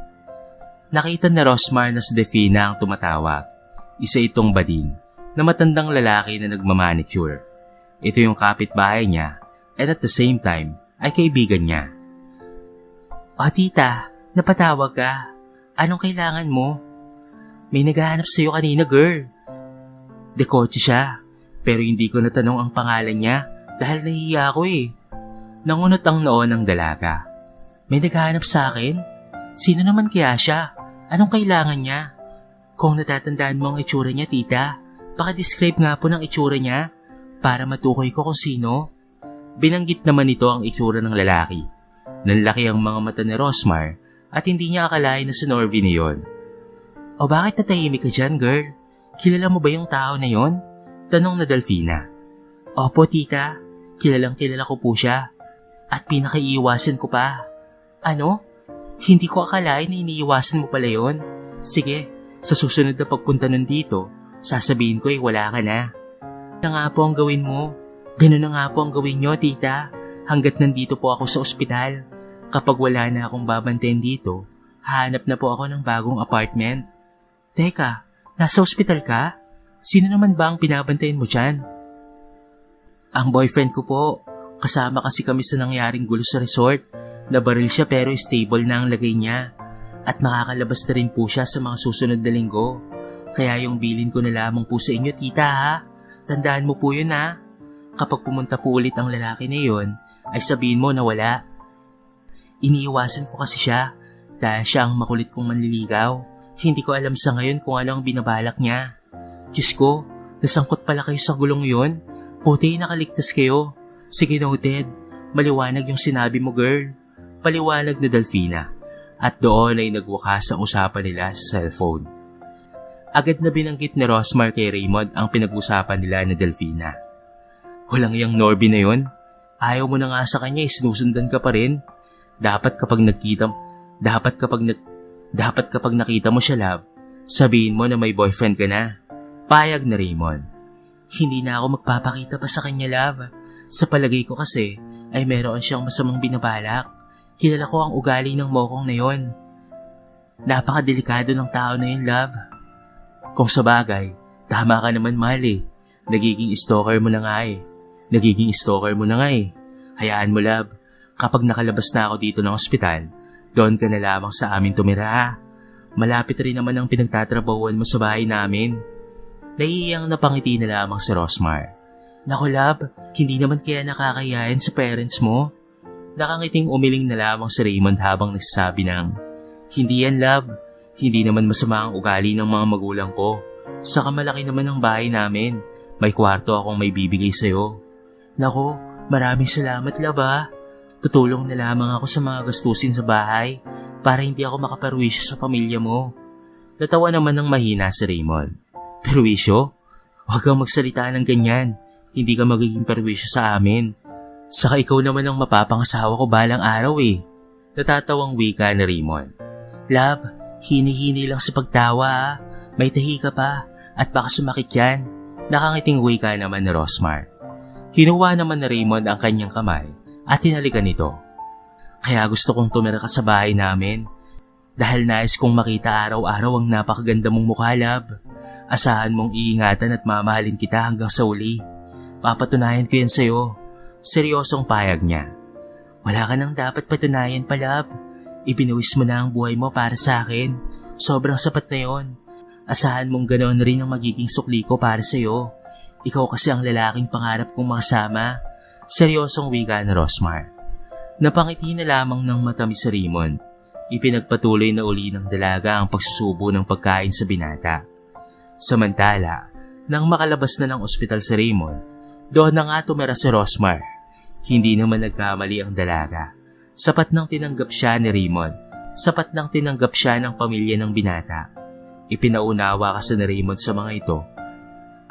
Nakita na Rosmar na si Defina ang tumatawag. Isa itong bading na matandang lalaki na nagmamanicure. Ito yung kapitbahay niya and at the same time ay kaibigan niya. O tita, napatawag ka. Anong kailangan mo? May naghahanap sa'yo kanina, girl. Dekotse siya, pero hindi ko natanong ang pangalan niya dahil nahihiya ako eh. Nangunot ang noo ng dalaga. May naghahanap sa akin? Sino naman kaya siya? Anong kailangan niya? Kung natatandaan mo ang itsura niya, tita, pakidescribe nga po ng itsura niya para matukoy ko kung sino. Binanggit naman nito ang itsura ng lalaki. Nanlaki ang mga mata ni Rosmar at hindi niya akalain na si Norvin na yun. O bakit natahimik ka dyan, girl? Kilala mo ba yung tao na yon? Tanong na Delfina. Opo, tita. Kilala ko po siya. At pinakaiiwasan ko pa. Ano? Hindi ko akalain na iniiwasan mo pala yon. Sige, sa susunod na pagpunta nun dito, sasabihin ko wala ka na. Na nga po ang gawin mo. Ganun na nga po ang gawin nyo, tita. Hanggat nandito po ako sa ospital. Kapag wala na akong babantayan dito, hahanap na po ako ng bagong apartment. Teka, nasa ospital ka? Sino naman ba ang pinabantayan mo dyan? Ang boyfriend ko po. Kasama kasi kami sa nangyaring gulo sa resort. Nabaril siya pero stable na ang lagay niya. At makakalabas na rin po siya sa mga susunod na linggo. Kaya yung bilin ko na lamang po sa inyo, tita ha. Tandaan mo po yun ha. Kapag pumunta po ulit ang lalaki na yun, ay sabihin mo na wala. Iniiwasan ko kasi siya dahil siya ang makulit kong manliligaw. Hindi ko alam sa ngayon kung ano ang binabalak niya. Diyos ko, nasangkot pala kayo sa gulong yun. Puti nakaligtas kayo. Sige noted, maliwanag yung sinabi mo girl. Paliwanag na Delfina. At doon ay nagwakas ang usapan nila sa cellphone. Agad na binanggit ni Rosmar kay Raymond ang pinag-usapan nila ni Delfina. Walang yang Norby na yun. Ayaw mo na nga sa kanya, sinusundan ka pa rin. Dapat kapag nakita mo siya, love, sabihin mo na may boyfriend ka na. Payag na Raymond. Hindi na ako magpapakita pa sa kanya, love. Sa palagay ko kasi ay meron siyang masamang binabalak. Kilala ko ang ugali ng mokong na yon. Napakadelikado ng tao na yun, love. Kung sa bagay, tama ka naman, mahal eh. Nagiging stalker mo na nga eh. Hayaan mo, love. Kapag nakalabas na ako dito ng ospital, doon ka na lamang sa amin tumira. Malapit rin naman ang pinagtatrabahuan mo sa bahay namin. Naiiyang napangiti na lamang si Rosmar. Naku, love, hindi naman kaya nakakayain sa parents mo? Nakangiting umiling na lamang si Raymond habang nagsasabi ng, hindi yan, love. Hindi naman masama ang ugali ng mga magulang ko. Saka malaki naman ang bahay namin. May kwarto akong may bibigay sa'yo. Naku, maraming salamat, love ha. Tutulong na lamang ako sa mga gastusin sa bahay para hindi ako makaperwisyo sa pamilya mo. Natawa naman ng mahina si Raymond. Perwisyo? Huwag kang magsalita ng ganyan. Hindi ka magiging perwisyo sa amin. Saka ikaw naman ang mapapangasawa ko balang araw eh. Natatawang wika ni Raymond. Love, hini-hini lang sa pagtawa ha. May tahi ka pa at baka sumakit yan. Nakangiting wika naman ni Rosmar. Kinuha naman ni Raymond ang kanyang kamay at hinalikan nito. Kaya gusto kong tumira ka sa bahay namin dahil nais kong makita araw-araw ang napakaganda mong mukha, love. Asahan mong iingatan at mamahalin kita hanggang sa uli. Papatunayan ko yan sa'yo. Seryosong payag niya. Wala ka nang dapat patunayan pa, love. Ibinuwis mo na ang buhay mo para sa akin. Sobrang sapat na yon. Asahan mong ganoon rin ang magiging sukli ko para sa'yo. Ikaw kasi ang lalaking pangarap kong makasama. Seryosong wika ni Rosmar. Napangiti na lamang ng matamis si Raymond. Ipinagpatuloy na uli ng dalaga ang pagsusubo ng pagkain sa binata. Samantala, nang makalabas na ng ospital si Raymond, doon na nga tumira si Rosmar. Hindi naman nagkamali ang dalaga. Sapat nang tinanggap siya ni Raymond. Sapat nang tinanggap siya ng pamilya ng binata. Ipinaunawa kasi ni Raymond sa mga ito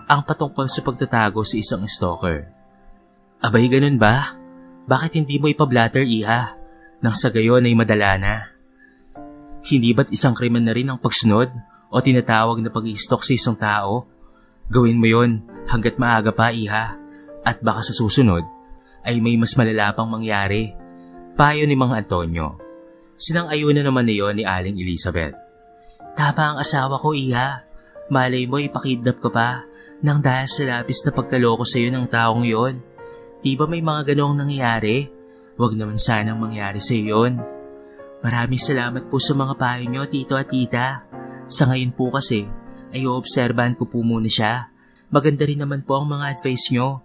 ang patungkol sa pagtatago sa isang stalker. Abay, ganun ba? Bakit hindi mo ipablatter, iha? Nang sa gayon ay madala na. Hindi ba't isang krimen na rin ang pagsunod o tinatawag na pag-i-stalk sa isang tao? Gawin mo yon hanggat maaga pa, iha. At baka sa susunod ay may mas malala pang mangyari. Payo ni Mang Antonio. Sinang-ayunan naman niyon ni Aling Elizabeth. Tama ang asawa ko, iha. Malay mo ipakidnap ka pa nang dahil sa labis na pagkaloko sa iyo ng taong yon. Di ba may mga ganoong nangyayari? Huwag naman sanang mangyari sa iyo yun. Maraming salamat po sa mga payo nyo, tito at tita. Sa ngayon po kasi, ay oobserbahan ko po muna siya. Maganda rin naman po ang mga advice nyo.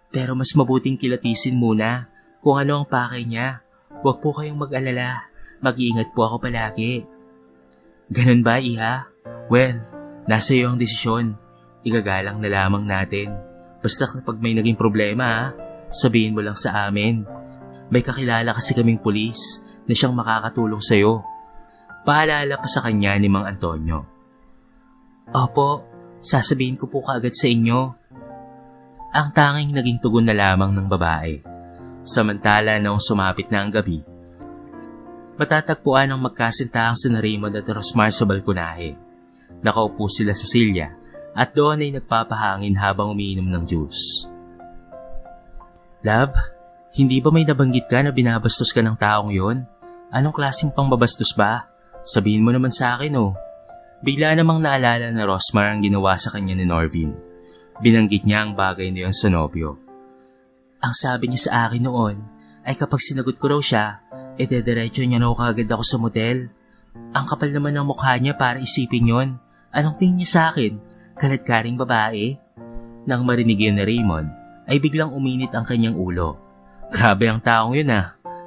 Pero mas mabuting kilatisin muna kung ano ang pakay niya. Huwag po kayong mag-alala. Mag-iingat po ako palagi. Ganun ba, Iha? Well, nasa iyo ang desisyon. Igagalang na lamang natin. Basta kapag may naging problema, sabihin mo lang sa amin. May kakilala kasi kaming pulis na siyang makakatulong sa'yo. Paalala pa sa kanya ni Mang Antonio. Opo, sasabihin ko po kaagad sa inyo. Ang tanging naging tugon na lamang ng babae. Samantala noong sumapit na ang gabi, matatagpuan ang magkasintahang sina Raymond at Rosmar sa balkonahe. Nakaupo sila sa silya at doon ay nagpapahangin habang umiinom ng juice. Love, hindi ba may nabanggit ka na binabastos ka ng taong yon? Anong klaseng pangbabastos ba? Sabihin mo naman sa akin Bigla namang naalala na Rosmar ang ginawa sa kanya ni Norvin. Binanggit niya ang bagay na yon sa nobyo. Ang sabi niya sa akin noon ay kapag sinagot ko raw siya, dederecho niya raw kagad ako sa motel. Ang kapal naman ng mukha niya para isipin yon. Anong tingin niya sa akin? Kaladkaring babae? Nang marinig yun na Raymond, ay biglang uminit ang kanyang ulo. Grabe ang taong yun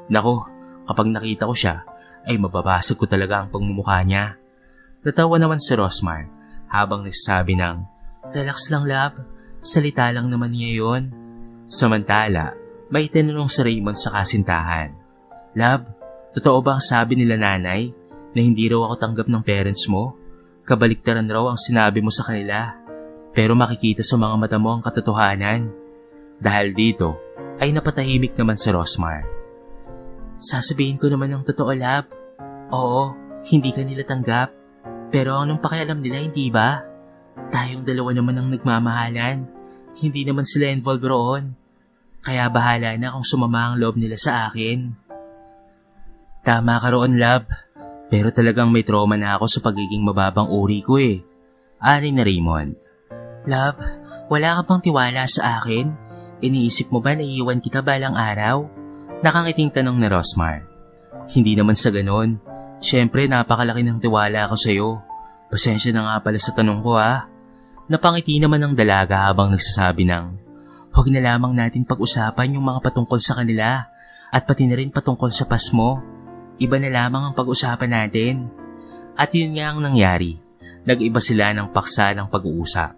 Nako, kapag nakita ko siya, ay mababasag ko talaga ang pagmumukha niya. Natawa naman si Rosmar habang nagsasabi ng, Relax lang, love. Salita lang naman niya yon. Samantala, may tinanong si Raymond sa kasintahan. Love, totoo ba ang sabi nila nanay na hindi raw ako tanggap ng parents mo? Kabaliktaran raw ang sinabi mo sa kanila. Pero makikita sa mga mata mo ang katotohanan. Dahil dito, ay napatahimik naman si Rosmar. Sasabihin ko naman ang totoo, love. Oo, hindi ka nila tanggap. Pero anong pakialam nila, hindi ba? Tayong dalawa naman ang nagmamahalan. Hindi naman sila involved roon. Kaya bahala na kung sumama ang loob nila sa akin. Tama ka roon, love. Pero talagang may trauma na ako sa pagiging mababang uri ko Ari na Raymond. Love, wala ka bang tiwala sa akin? Iniisip mo ba na iiwan kita balang araw? Nakangiting tanong na Rosmar. Hindi naman sa ganon. Siyempre napakalaki ng tiwala ko sa'yo. Pasensya na nga pala sa tanong ko Napangiti naman ang dalaga habang nagsasabi ng, huwag na lamang natin pag-usapan yung mga patungkol sa kanila at pati na rin patungkol sa pas mo. Iba na lamang ang pag-usapan natin. At yun nga ang nangyari. Nag-iba sila ng paksa ng pag-uusap.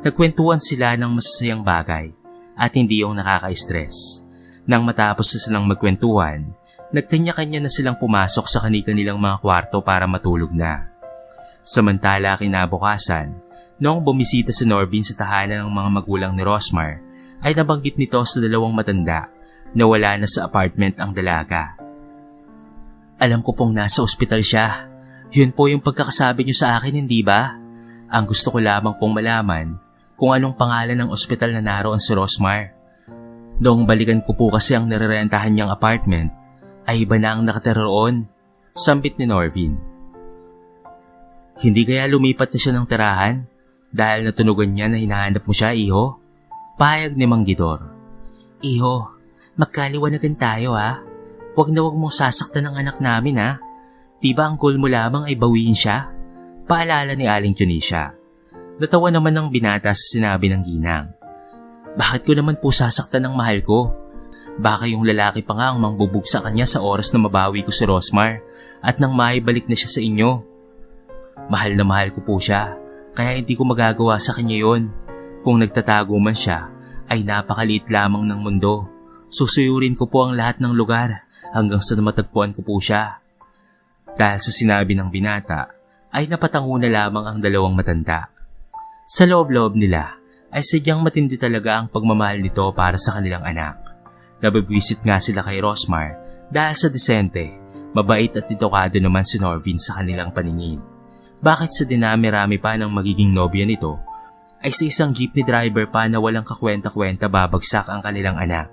Nagkwentuhan sila ng masasayang bagay at hindi yung nakaka-stress. Nang matapos na silang magkwentuhan, nagkanya-kanya na silang pumasok sa kanilang mga kwarto para matulog na. Samantala kinabukasan, noong bumisita si Norvin sa tahanan ng mga magulang ni Rosmar, ay nabanggit nito sa dalawang matanda na wala na sa apartment ang dalaga. Alam ko pong nasa ospital siya. Yun po yung pagkakasabi niyo sa akin, hindi ba? Ang gusto ko lamang pong malaman kung anong pangalan ng ospital na naroon si Rosmar. Noong balikan ko po kasi ang nirerentahan niyang apartment, ay iba na ang nakatira roon, sambit ni Norvin. Hindi kaya lumipat na siya ng tirahan dahil natunugan niya na hinahanap mo siya, iho? Pahayag ni Mang Gidor. Iho, magkaliwanagan tayo Huwag na huwag mong sasaktan ang anak namin Diba ang goal mo lamang ay bawiin siya? Paalala ni Aling Tunisia. Natawa naman ng binata sa sinabi ng ginang. Bakit ko naman po sasaktan ang mahal ko? Baka yung lalaki pa nga ang mangbubog sa kanya sa oras na mabawi ko si Rosmar at nang maibalik na siya sa inyo. Mahal na mahal ko po siya, kaya hindi ko magagawa sa kanya yon. Kung nagtatago man siya, ay napakaliit lamang ng mundo. Susuyurin ko po ang lahat ng lugar hanggang sa matagpuan ko po siya. Dahil sa sinabi ng binata, ay napatango na lamang ang dalawang matanda. Sa loob-loob nila, ay sadyang matindi talaga ang pagmamahal nito para sa kanilang anak. Nabibwisit nga sila kay Rosmar dahil sa disente, mabait at edukado naman si Norvin sa kanilang paningin. Bakit sa dinami-rami pa ng magiging nobya nito, ay sa isang jeepney driver pa na walang kakwenta-kwenta babagsak ang kanilang anak.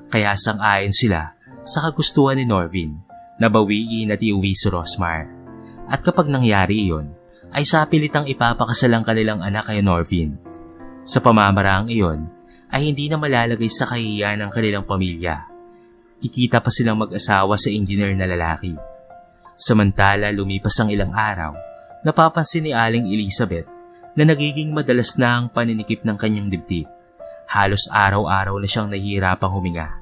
Kaya sang-ayon sila sa kagustuhan ni Norvin na bawiin at iuwi si Rosmar. At kapag nangyari iyon, ay sapilitang ipapakasal ang kanilang anak kay Norvin. Sa pamamaraang iyon, ay hindi na malalagay sa kahihiyan ng kanilang pamilya. kikita pa silang mag-asawa sa engineer na lalaki. Samantala lumipas ang ilang araw, napapansin ni Aling Elizabeth na nagiging madalas na ang paninikip ng kanyang dibdib. Halos araw-araw na siyang nahihirapang huminga,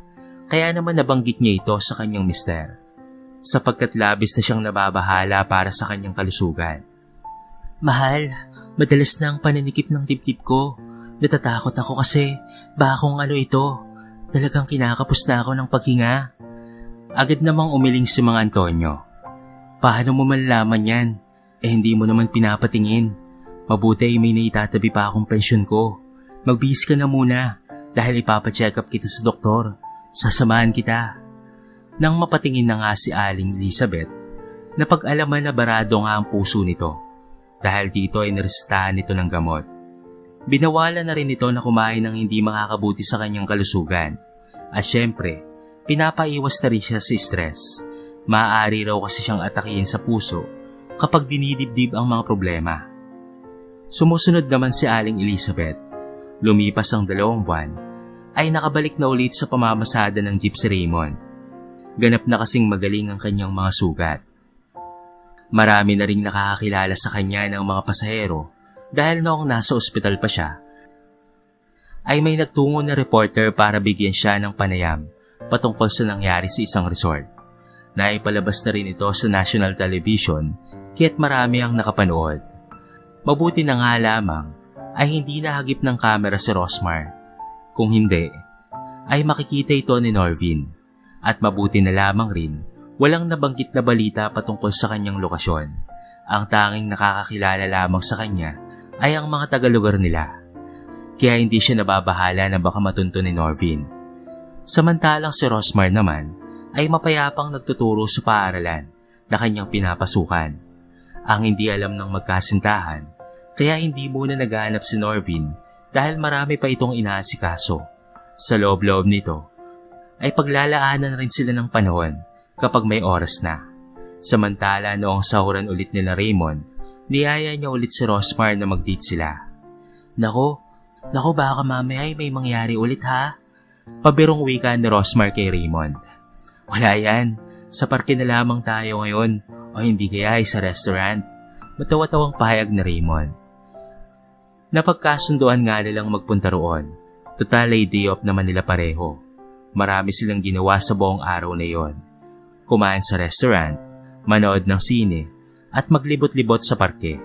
kaya naman nabanggit niya ito sa kanyang mister, sapagkat labis na siyang nababahala para sa kanyang kalusugan. Mahal, madalas na ang paninikip ng dibdib ko. Natatakot ako kasi baka kung ano ito. Talagang kinakapos na ako ng paghinga. Agad namang umiling si Mang Antonio. Paano mo malalaman yan? Hindi mo naman pinapatingin. Mabuti ay may naitatabi pa akong pensyon ko. Magbihis ka na muna dahil ipapacheck up kita sa doktor. Sasamahan kita. Nang mapatingin na nga si Aling Elizabeth, napag-alaman na barado nga ang puso nito dahil dito ay naresetahan nito ng gamot. Binawalan na rin ito na kumain ng hindi makakabuti sa kanyang kalusugan. At syempre, pinapaiwas na rin siya sa stress. Maaari raw kasi siyang atakihin sa puso kapag dinidibdib ang mga problema. Sumusunod naman si Aling Elizabeth. Lumipas ang 2 buwan, ay nakabalik na ulit sa pamamasada ng jeep si Raymond. Ganap na kasing magaling ang kanyang mga sugat. Marami na ring nakakakilala sa kanya ng mga pasahero dahil noong nasa ospital pa siya, ay may nagtungo na reporter para bigyan siya ng panayam patungkol sa nangyari sa isang resort. Naipalabas na rin ito sa national television kaya't marami ang nakapanood. Mabuti na nga lamang ay hindi nahagip ng kamera si Rosmar. Kung hindi, ay makikita ito ni Norvin. At mabuti na lamang rin, walang nabanggit na balita patungkol sa kanyang lokasyon. Ang tanging nakakakilala lamang sa kanya ay ang mga taga-lugar nila. Kaya hindi siya nababahala na baka matunto ni Norvin. Samantalang si Rosmar naman ay mapayapang nagtuturo sa paaralan na kanyang pinapasukan. Ang hindi alam ng magkasintahan, kaya hindi muna naghahanap si Norvin dahil marami pa itong inaasikaso. Sa loob-loob nito, ay paglalaanan rin sila ng panahon kapag may oras na. Samantala noong sahuran ulit nila Raymond, niyaya niya ulit si Rosmar na mag-date sila. Nako baka mamaya ay may mangyari ulit ha? Pabirong wika ni Rosmar kay Raymond. Wala yan, sa parke na lamang tayo ngayon o hindi kaya ay sa restaurant. Matawa-tawang pahayag ni Raymond. Napagkasunduan nga nilang magpunta roon. Total ay day off naman nila pareho. Marami silang ginawa sa buong araw na yon. Kumain sa restaurant, manood ng sine, at maglibot-libot sa parke.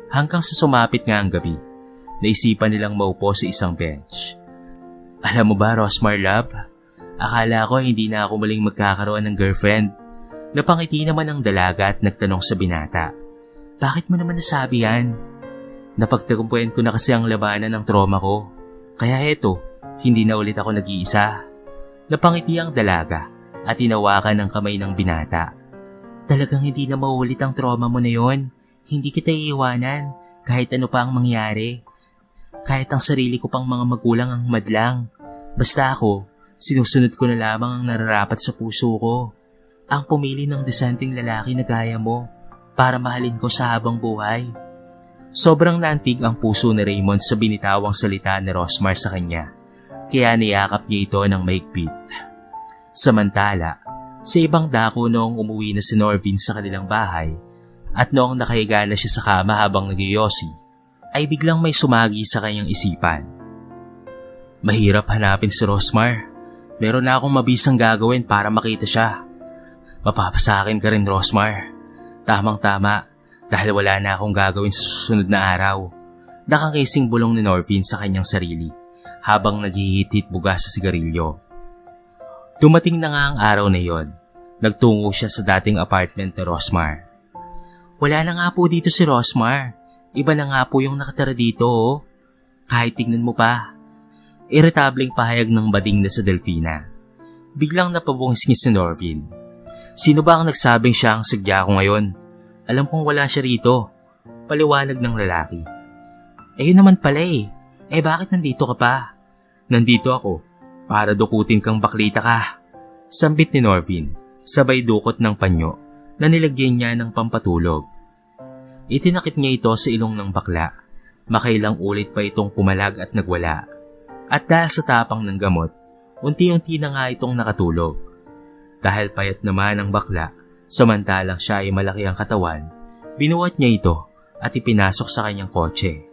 Hanggang sa sumapit nga ang gabi, naisipan nilang maupo sa isang bench. Alam mo ba, Rosmar Love? Akala ko hindi na ako muling magkakaroon ng girlfriend. Napangiti naman ang dalaga at nagtanong sa binata. Bakit mo naman nasabi yan? Napagtagumpayan ko na kasi ang labanan ng trauma ko. Kaya eto, hindi na ulit ako nag-iisa. Napangiti ang dalaga at tinawakan ng kamay ng binata. Talagang hindi na maulit ang trauma mo na yon. Hindi kita iiwanan kahit ano pa ang mangyari. Kahit ang sarili ko pang mga magulang ang madlang. Basta ako, sinusunod ko na lamang ang nararapat sa puso ko. Ang pumili ng disenteng lalaki na gaya mo para mahalin ko sa habang buhay. Sobrang naantig ang puso ni Raymond sa binitawang salita ni Rosmar sa kanya, kaya niyakap niya ito ng mahigpit. Samantala, sa ibang dako noong umuwi na si Norvin sa kanilang bahay at noong nakahiga na siya sa kama habang nagyoyosi, ay biglang may sumagi sa kanyang isipan. Mahirap hanapin si Rosmar. Meron na akong mabisang gagawin para makita siya. Mapapasakin ka rin, Rosmar. Tamang-tama. Dahil wala na akong gagawin sa susunod na araw. Nakakising bulong ni Norvin sa kanyang sarili habang naghihit-hit buga sa sigarilyo. Dumating na nga ang araw na yon. Nagtungo siya sa dating apartment ni Rosmar. Wala na nga po dito si Rosmar. Iba na nga po yung nakatira dito oh. Kahit tignan mo pa. Irritableng pahayag ng bading na sa Delfina. Biglang napabungis si Norvin. Sino ba ang nagsabing siya ang sadya ko ngayon? Alam kong wala siya rito. Paliwanag ng lalaki. Yun naman pala eh. Bakit nandito ka pa? Nandito ako para dukutin kang baklita ka. Sambit ni Norvin, sabay dukot ng panyo na nilagyan niya ng pampatulog. Itinakip niya ito sa ilong ng bakla. Makailang ulit pa itong pumalag at nagwala. At dahil sa tapang ng gamot, unti-unti na nga itong nakatulog. Dahil payat naman ang bakla, samantalang siya ay malaki ang katawan, binuhat niya ito at ipinasok sa kanyang kotse.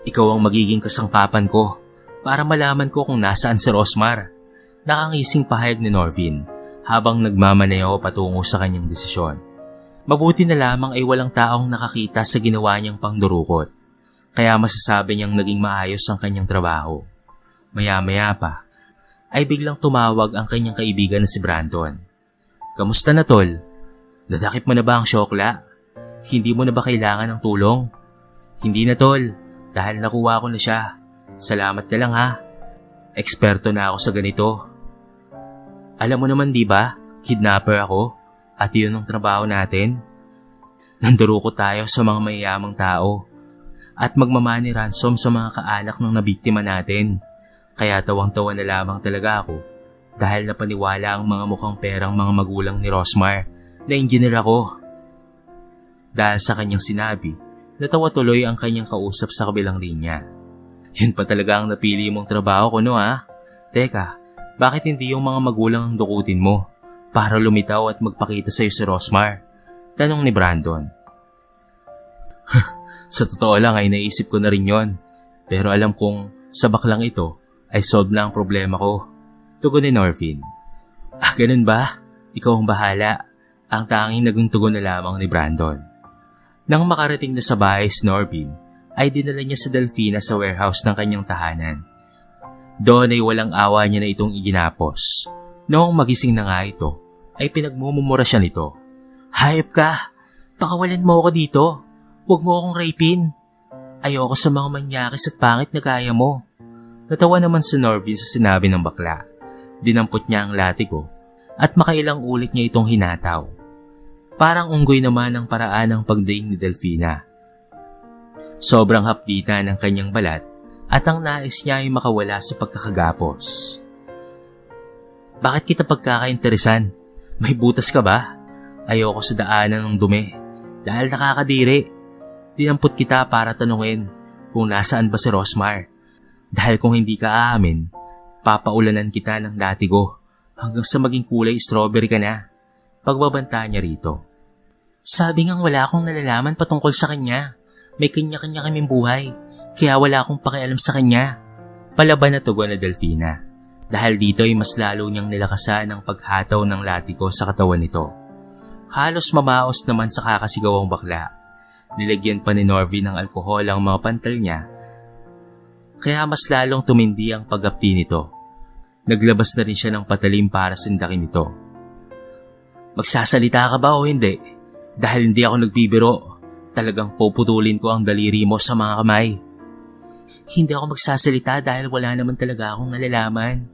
Ikaw ang magiging kasangkapan ko para malaman ko kung nasaan si Rosmar. Nakangising pahayag ni Norvin habang nagmamaneho patungo sa kanyang desisyon. Mabuti na lamang ay walang taong nakakita sa ginawa niyang pangdurukot, kaya masasabi niyang naging maayos ang kanyang trabaho. Maya-maya pa, ay biglang tumawag ang kanyang kaibigan na si Brandon. Kamusta na tol? Nadakip mo na ba ang syokla? Hindi mo na ba kailangan ng tulong? Hindi na tol, dahil nakuha ko na siya. Salamat na lang ha. Eksperto na ako sa ganito. Alam mo naman di ba, kidnapper ako at yun ang trabaho natin. Nanduruko tayo sa mga mayayamang tao at magmamani ransom sa mga kaanak ng nabiktima natin. Kaya tawang-tawa na lamang talaga ako dahil napaniwala ang mga mukhang perang mga magulang ni Rosmar na engineer ako. Dahil sa kanyang sinabi, natawa tuloy ang kanyang kausap sa kabilang linya. Yun pa talaga ang napili mong trabaho ko no ha? Teka, bakit hindi yung mga magulang ang dukutin mo para lumitaw at magpakita sa'yo si Rosmar? Tanong ni Brandon. Sa totoo lang ay naisip ko na rin yon, pero alam kong sa baklang ito ay solve na ang problema ko. Tugon ni Norvin. Ganun ba? Ikaw ang bahala. Ang tanging naging tugon na lamang ni Brandon. Nang makarating na sa bahay si Norvin, ay dinala niya sa Delfina sa warehouse ng kanyang tahanan. Doon ay walang awa niya na itong iginapos. Noong magising na nga ito, ay pinagmumumura siya nito. Hayop ka! Pakawalan mo ako dito! Huwag mo akong rapin! Ayoko sa mga manyakis at pangit na kaya mo. Natawa naman si Norvin sa sinabi ng bakla. Dinampot niya ang latigo at makailang ulit niya itong hinataw. Parang unggoy naman ang paraan ng pagdaing ni Delfina. Sobrang hapdita ng kanyang balat at ang nais niya ay makawala sa pagkakagapos. Bakit kita pagkakainteresan? May butas ka ba? Ayoko sa daanan ng dumi dahil nakakadiri. Dinampot kita para tanungin kung nasaan ba si Rosmar. Dahil kung hindi ka aamin, papaulanan kita ng latigo hanggang sa maging kulay strawberry ka na. Pagbabanta niya rito. Sabi ngang wala akong nalalaman patungkol sa kanya. May kanya-kanya kaming buhay, kaya wala akong pakialam sa kanya. Palaban na tugon na Delfina. Dahil dito ay mas lalo niyang nilakasan ang paghataw ng latigo sa katawan nito. Halos mamaos naman sa kakasigaw ang bakla. Nilagyan pa ni Norvin ng alkohol ang mga pantal niya, kaya mas lalong tumindi ang pag-apti nito. Naglabas na rin siya ng patalim para sindakin ito. Magsasalita ka ba o hindi? Dahil hindi ako nagbibiro, talagang puputulin ko ang daliri mo sa mga kamay. Hindi ako magsasalita dahil wala naman talaga akong nalalaman.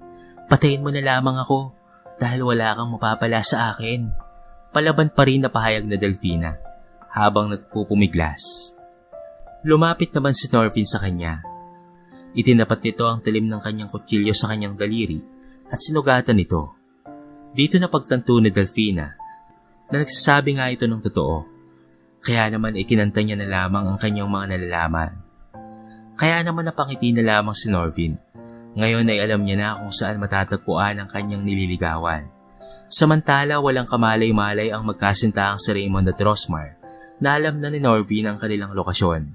Patayin mo na lamang ako dahil wala kang mapapala sa akin. Palaban pa rin na pahayag na Delfina habang nagpupumiglas. Lumapit naman si Norvin sa kanya. Itinapat nito ang talim ng kanyang kutsilyo sa kanyang daliri at sinugatan nito. Dito na pagtanto ni Delfina na nagsasabi nga ito ng totoo. Kaya naman ikinanta niya na lamang ang kanyang mga nalalaman. Kaya naman napangiti na lamang si Norvin. Ngayon ay alam niya na kung saan matatagpuan ang kanyang nililigawan. Samantala walang kamalay-malay ang magkasintaang si Raymond at Rosmar na alam na ni Norvin ang kanilang lokasyon.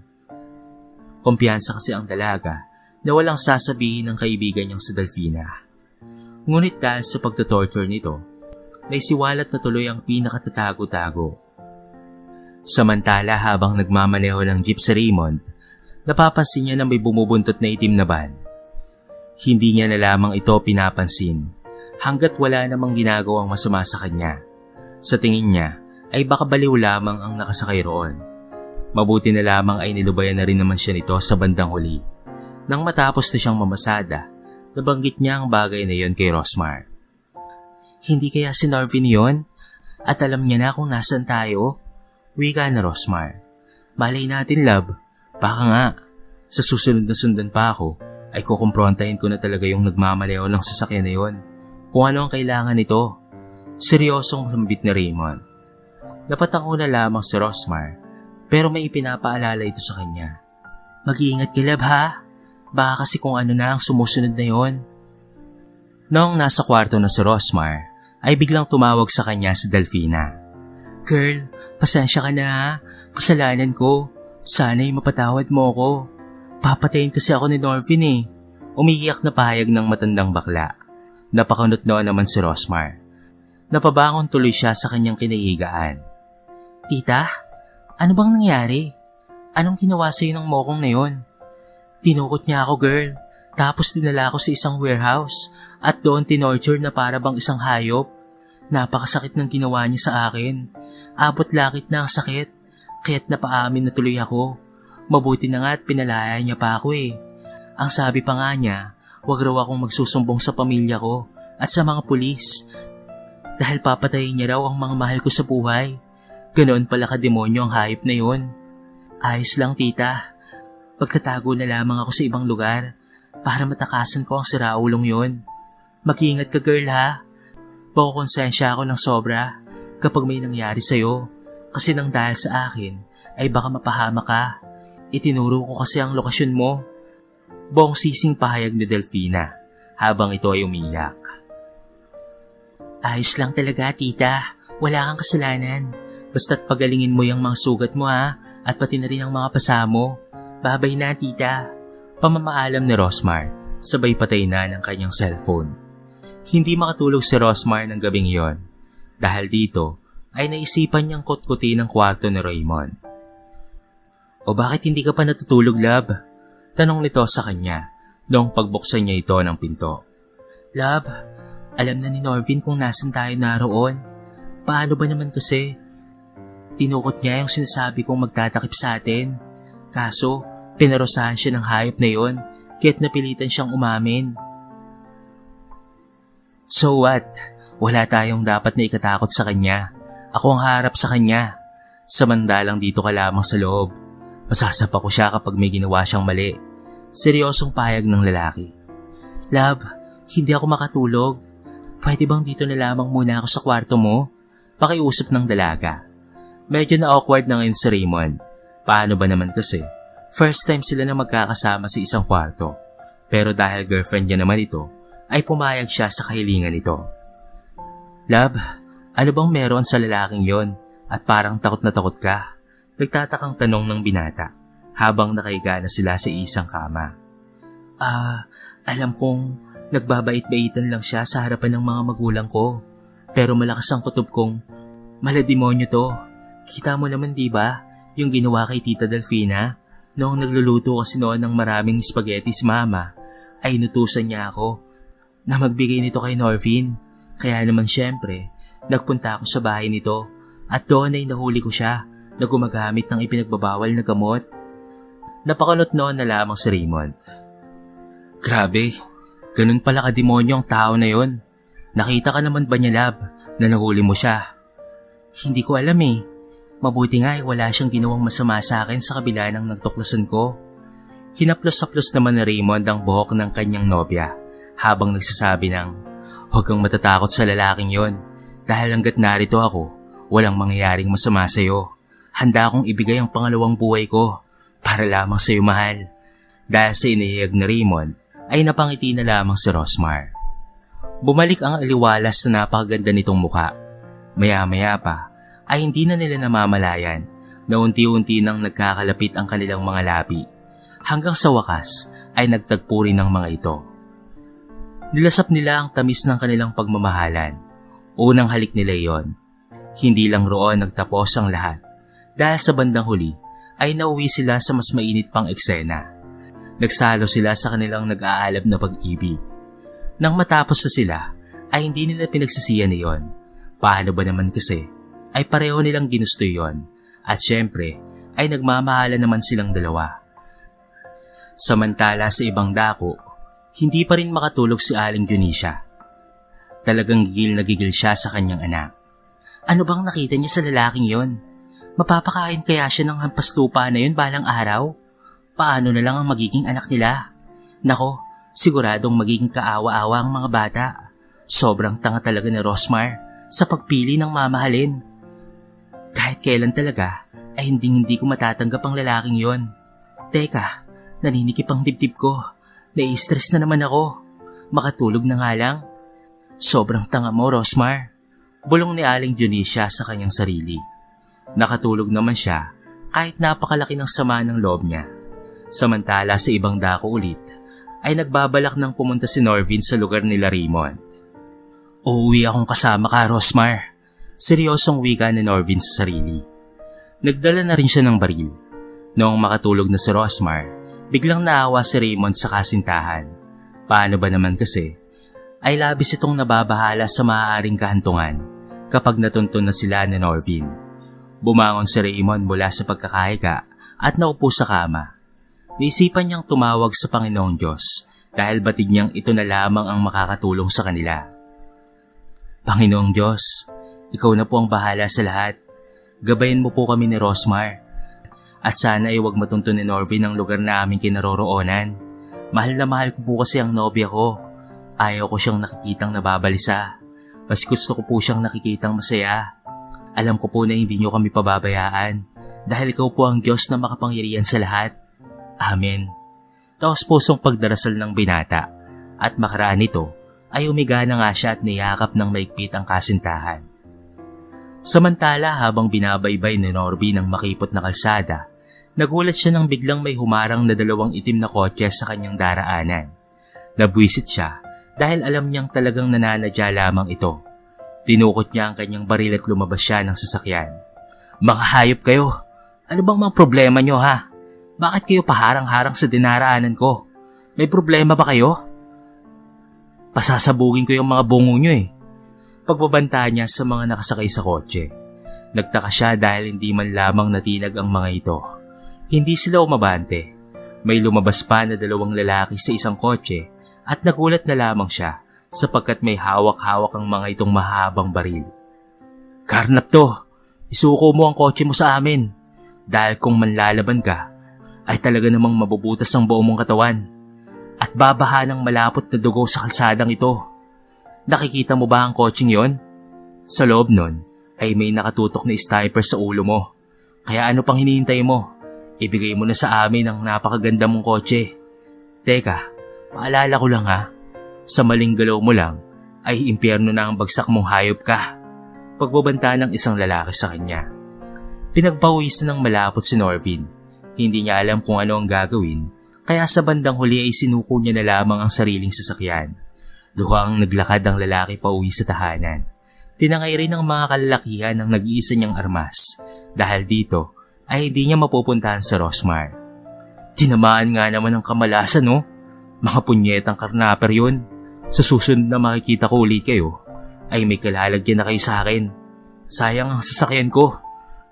Kumpiyansa kasi ang dalaga na walang sasabihin ng kaibigan niyang si Delfina. Ngunit dahil sa pagtutorture nito, naisiwalat na tuloy ang pinakatatago-tago. Samantala habang nagmamaneho ng jeep si Raymond, napapansin niya na may bumubuntot na itim na van. Hindi niya na lamang ito pinapansin hanggat wala namang ginagawang masama sa kanya. Sa tingin niya ay baka baliw lamang ang nakasakay roon. Mabuti na lamang ay nilubayan na rin naman siya nito sa bandang huli. Nang matapos na siyang mamasada, nabanggit niya ang bagay na yon kay Rosmar. Hindi kaya si Norvin yon? At alam niya na kung nasan tayo? Wika na Rosmar. Malay natin love, baka nga, sa susunod na sundan pa ako, ay kukumprontahin ko na talaga yung nagmamalayaw ng sasakyan na yon. Kung ano ang kailangan nito. Seryosong sambit na Raymond. Napatango na lamang si Rosmar, pero may ipinapaalala ito sa kanya. Mag-iingat ka love ha? Baka kasi kung ano na ang sumusunod na yon. Noong nasa kwarto na si Rosmar, ay biglang tumawag sa kanya si Delfina. Girl, pasensya ka na ha. Kasalanan ko. Sana'y mapatawad mo ko. Papatayin kasi ako ni Norvin eh. Umiiyak na pahayag ng matandang bakla. Napakunot noon naman si Rosmar. Napabangon tuloy siya sa kanyang kinahigaan. Tita, ano bang nangyari? Anong ginawa sa'yo ng mokong na yun? Tinukot niya ako, girl. Tapos dinala ako sa isang warehouse at doon tinorture na para bang isang hayop. Napakasakit ng ginawa niya sa akin. Abot langit na ang sakit, kaya't napaamin na tuloy ako. Mabuti na nga at pinalaya niya pa ako eh. Ang sabi pa nga niya, wag raw akong magsusumbong sa pamilya ko at sa mga pulis dahil papatayin niya raw ang mga mahal ko sa buhay. Ganoon pala kademonyo ang hayop na yun. Ayos lang tita, pagtatago na lamang ako sa ibang lugar para matakasan ko ang siraulong yun. Mag-iingat ka girl ha. Makukonsensya ako ng sobra kapag may nangyari sa'yo kasi nang dahil sa akin ay baka mapahama ka. Itinuro ko kasi ang lokasyon mo. Buong sising pahayag ni Delfina habang ito ay umiyak. Ayos lang talaga tita, wala kang kasalanan. Basta't pagalingin mo yung mga sugat mo ha at pati na rin ang mga pasa mo. Babay na tita. Pamamaalam ni Rosmar, sabay patay na ng kanyang cellphone. Hindi makatulog si Rosmar ng gabing iyon dahil dito ay naisipan niyang kutkutin ang kwarto ni Raymond. O bakit hindi ka pa natutulog, love? Tanong nito sa kanya noong pagbuksan niya ito ng pinto. Love, alam na ni Norvin kung nasan tayo naroon. Paano ba naman kasi? Tinukot niya yung sinasabi kong magtatakip sa atin. Kaso, pinarusahan siya ng hayop na yon, kaya't napilitan siyang umamin. So what? Wala tayong dapat na ikatakot sa kanya. Ako ang harap sa kanya. Samantalang dito ka lamang sa loob. Masasapa ko siya kapag may ginawa siyang mali. Seryosong pahayag ng lalaki. Love, hindi ako makatulog. Pwede bang dito na lamang muna ako sa kwarto mo? Pakiusap ng dalaga. Medyo na-awkward na ngayon si Raymond. Paano ba naman kasi? First time sila na magkakasama sa isang kwarto. Pero dahil girlfriend niya naman ito, ay pumayag siya sa kahilingan nito. Love, ano bang meron sa lalaking yon at parang takot na takot ka? Nagtatakang tanong ng binata habang nakahiga na sila sa isang kama. Alam kong nagbabait-baitan lang siya sa harapan ng mga magulang ko. Pero malakas ang kutob kong malademonyo to. Kita mo naman diba yung ginawa kay Tita Delfina? Noong nagluluto kasi noon ng maraming spaghetti si Mama, ay inutusan niya ako na magbigay nito kay Norvin. Kaya naman syempre, nagpunta ako sa bahay nito at doon ay nahuli ko siya na gumagamit ng ipinagbabawal na gamot. Napakunot noon na lamang si Raymond. Grabe, ganun pala kademonyo ang tao na yon. Nakita ka naman ba niya, love, na nahuli mo siya? Hindi ko alam eh. Mabuti nga wala siyang ginawang masama sa akin sa kabila ng nagtuklasan ko. Hinaplos-haplos naman ni Raymond ang buhok ng kanyang nobya habang nagsasabi ng, huwag kang matatakot sa lalaking yon dahil hanggat narito ako, walang mangyayaring masama sa'yo. Handa akong ibigay ang pangalawang buhay ko para lamang sa'yo, mahal. Dahil sa inihiyag ni Raymond ay napangiti na lamang si Rosmar. Bumalik ang aliwalas na napakaganda nitong mukha. Maya-maya pa ay hindi na nila namamalayan na unti-unti nang nagkakalapit ang kanilang mga labi hanggang sa wakas ay nagtagpo rin ng mga ito. Nilasap nila ang tamis ng kanilang pagmamahalan. Unang halik nila iyon. Hindi lang roon nagtapos ang lahat dahil sa bandang huli ay nauwi sila sa mas mainit pang eksena. Nagsalo sila sa kanilang nag-aalab na pag-ibig. Nang matapos na sila ay hindi nila pinagsisiyan iyon. Paano ba naman kasi ay pareho nilang ginusto yon at syempre ay nagmamahalan naman silang dalawa. Samantala sa ibang dako, hindi pa rin makatulog si Aling Dionisia. Talagang gigil na gigil siya sa kanyang anak. Ano bang nakita niya sa lalaking yon? Mapapakain kaya siya ng hampas lupa na yun balang araw? Paano na lang ang magiging anak nila? Nako, siguradong magiging kaawa-awa ang mga bata. Sobrang tanga talaga ni Rosmar sa pagpili ng mamahalin. Kahit kailan talaga ay hindi ko matatanggap ang lalaking yon. Teka, naninikip ang dibdib ko. Nai-stress na naman ako. Makatulog na nga lang. Sobrang tanga mo, Rosmar. Bulong ni Aling Dionisio sa kanyang sarili. Nakatulog naman siya kahit napakalaki ng sama ng loob niya. Samantala sa ibang dako ulit ay nagbabalak ng pumunta si Norvin sa lugar nila Raymond. Uuwi akong kasama ka, Rosmar. Seryosong wika ni Norvin sa sarili. Nagdala na rin siya ng baril. Noong makatulog na si Rosmar, biglang naawa si Raymond sa kasintahan. Paano ba naman kasi? Ay labis itong nababahala sa maaaring kahantungan kapag natuntun na sila ni Norvin. Bumangon si Raymond mula sa pagkakahiga at naupo sa kama. Naisipan niyang tumawag sa Panginoong Diyos dahil batid niyang ito na lamang ang makakatulong sa kanila. Panginoong Diyos, ikaw na po ang bahala sa lahat. Gabayan mo po kami ni Rosmar. At sana ay huwag matuntun ni Norvin ang lugar na aming kinaroroonan. Mahal na mahal ko po kasi ang nobya ko. Ayaw ko siyang nakikitang nababalisa. Mas gusto ko po siyang nakikitang masaya. Alam ko po na hindi niyo kami pababayaan dahil ikaw po ang Diyos na makapangyarihan sa lahat. Amen. Taos pusong pagdarasal ng binata at makaraan nito ay umiga na nga siya at niyakap ng maigpit ang kasintahan. Samantala habang binabaybay ni Norvin ang makipot na kalsada, nagulat siya nang biglang may humarang na 2 itim na kotse sa kanyang daraanan. Nabwisit siya dahil alam niyang talagang nananadya lamang ito. Tinukot niya ang kanyang baril at lumabas siya ng sasakyan. Mga hayop kayo! Ano bang mga problema niyo ha? Bakit kayo paharang-harang sa dinaraanan ko? May problema ba kayo? Pasasabugin ko yung mga bungo niyo eh. Pagbabanta niya sa mga nakasakay sa kotse. Nagtaka siya dahil hindi man lamang natinag ang mga ito. Hindi sila umabante. May lumabas pa na 2 lalaki sa isang kotse at nagulat na lamang siya sapagkat may hawak-hawak ang mga itong mahabang baril. Karnap to! Isuko mo ang kotse mo sa amin. Dahil kung manlalaban ka, ay talaga namang mabubutas ang buong mong katawan at babaha ng malapot na dugo sa kalsadang ito. Nakikita mo ba ang kotseng yon? Sa loob nun ay may nakatutok na sniper sa ulo mo. Kaya ano pang hinihintay mo? Ibigay mo na sa amin ang napakaganda mong kotse. Teka, paalala ko lang ha. Sa maling galaw mo lang ay impyerno na ang bagsak mong hayop ka. Pagbabanta ng isang lalaki sa kanya. Pinagpawisan ng malapot si Norvin. Hindi niya alam kung ano ang gagawin. Kaya sa bandang huli ay sinuko niya na lamang ang sariling sasakyan. Luhang naglakad ang lalaki pa uwi sa tahanan. Tinangay rin ng mga kalalakihan ang nag-iisa niyang armas dahil dito ay hindi niya mapupuntahan sa Rosmar. Tinamaan nga naman ng kamalasan no? Mga punyetang karnaper yun. Sa susunod na makikita ko ulit kayo ay may kalalagyan na kayo sa akin. Sayang ang sasakyan ko.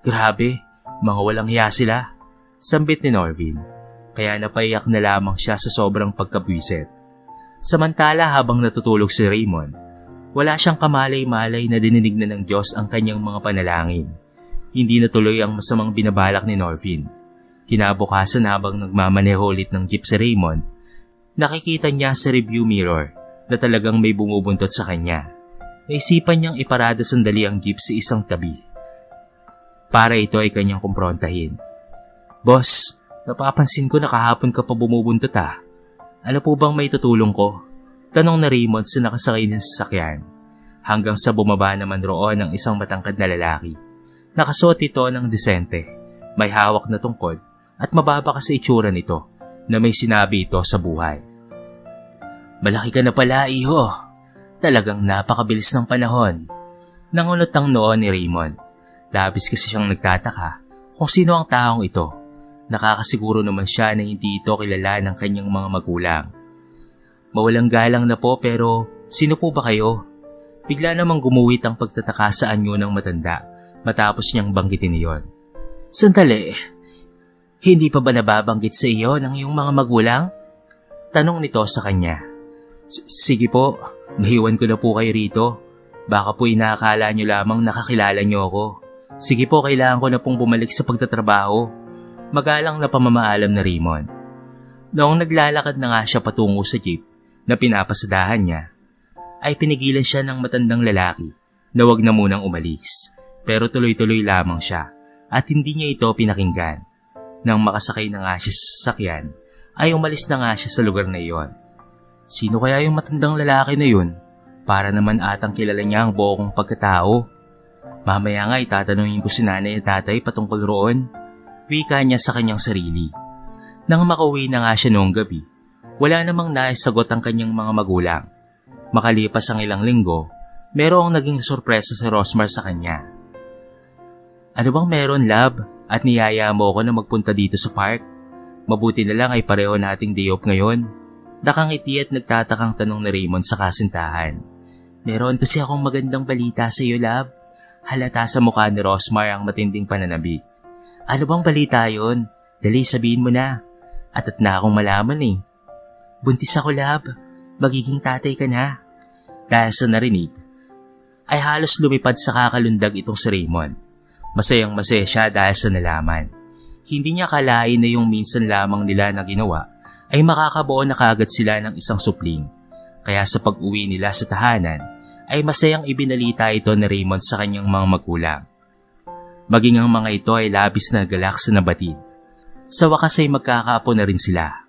Grabe, mga walang hiya sila. Sambit ni Norvin. Kaya napaiyak na lamang siya sa sobrang pagkabwisit. Samantala habang natutulog si Raymond, wala siyang kamalay-malay na dininig na ng Diyos ang kanyang mga panalangin. Hindi natuloy ang masamang binabalak ni Norvin. Kinabukasan habang nagmamaneho ulit ng jeep si Raymond, nakikita niya sa review mirror na talagang may bumubuntot sa kanya. Naisipan niyang iparada sandali ang jeep sa isang tabi para ito ay kanyang kumprontahin. Boss, napapansin ko na kahapon ka pa bumubuntot ah. Ano po bang may tutulong ko? Tanong na Raymond sa nakasakay ng sasakyan. Hanggang sa bumaba naman roon ang isang matangkad na lalaki. Nakasuot ito ng desente, may hawak na tungkod at mababa kasi itsura nito na may sinabi ito sa buhay. Malaki ka na pala, iho. Talagang napakabilis ng panahon. Nangunot ang noo ni Raymond. Labis kasi siyang nagtataka kung sino ang taong ito. Nakakasiguro naman siya na hindi ito kilala ng kanyang mga magulang. Mawalang galang na po pero sino po ba kayo? Bigla namang gumuhit ang pagtataka sa anyo ng matanda matapos niyang banggitin iyon. Sandali, hindi pa ba nababanggit sa iyo ng iyong mga magulang? Tanong nito sa kanya. Sige po, mahiwan ko na po kayo rito. Baka po inaakala niyo lamang nakakilala niyo ako. Sige po, kailangan ko na pong bumalik sa pagtatrabaho. Magalang na pamamaalam na Raymond. Noong naglalakad na nga siya patungo sa jeep na pinapasadahan niya, ay pinigilan siya ng matandang lalaki na wag na munang umalis. Pero tuloy-tuloy lamang siya at hindi niya ito pinakinggan. Nang makasakay na nga siya sa sasakyan, ay umalis na nga siya sa lugar na iyon. Sino kaya yung matandang lalaki na yun? Para naman atang kilala niya ang buo kong pagkatao. Mamaya nga itatanungin ko si nanay at tatay patungkol roon. Wika niya sa kanyang sarili. Nang makauwi na nga siya noong gabi, wala namang naisagot ang kanyang mga magulang. Makalipas ang ilang linggo, merong naging sorpresa si Rosmar sa kanya. Ano bang meron, love? At niyaya mo ako na magpunta dito sa park? Mabuti na lang ay pareho nating day off ngayon. Nakangiti at nagtatakang tanong ni Raymond sa kasintahan. Meron kasi akong magandang balita sa iyo, love. Halata sa mukha ni Rosmar ang matinding pananabik. Ano bang balita yon? Dali, sabihin mo na. At na akong malaman eh. Buntis ako, love. Magiging tatay ka na. Dahil sa narinig, ay halos lumipad sa kakalundag itong si Raymond. Masayang masaya siya dahil sa nalaman. Hindi niya kalain na yung minsan lamang nila na ginawa ay makakabuo na kaagad sila ng isang supling. Kaya sa pag-uwi nila sa tahanan ay masayang ibinalita ito ni Raymond sa kanyang mga magulang. Maging ang mga ito ay labis na galak sa nabatid. Sa wakas ay magkakaapo na rin sila.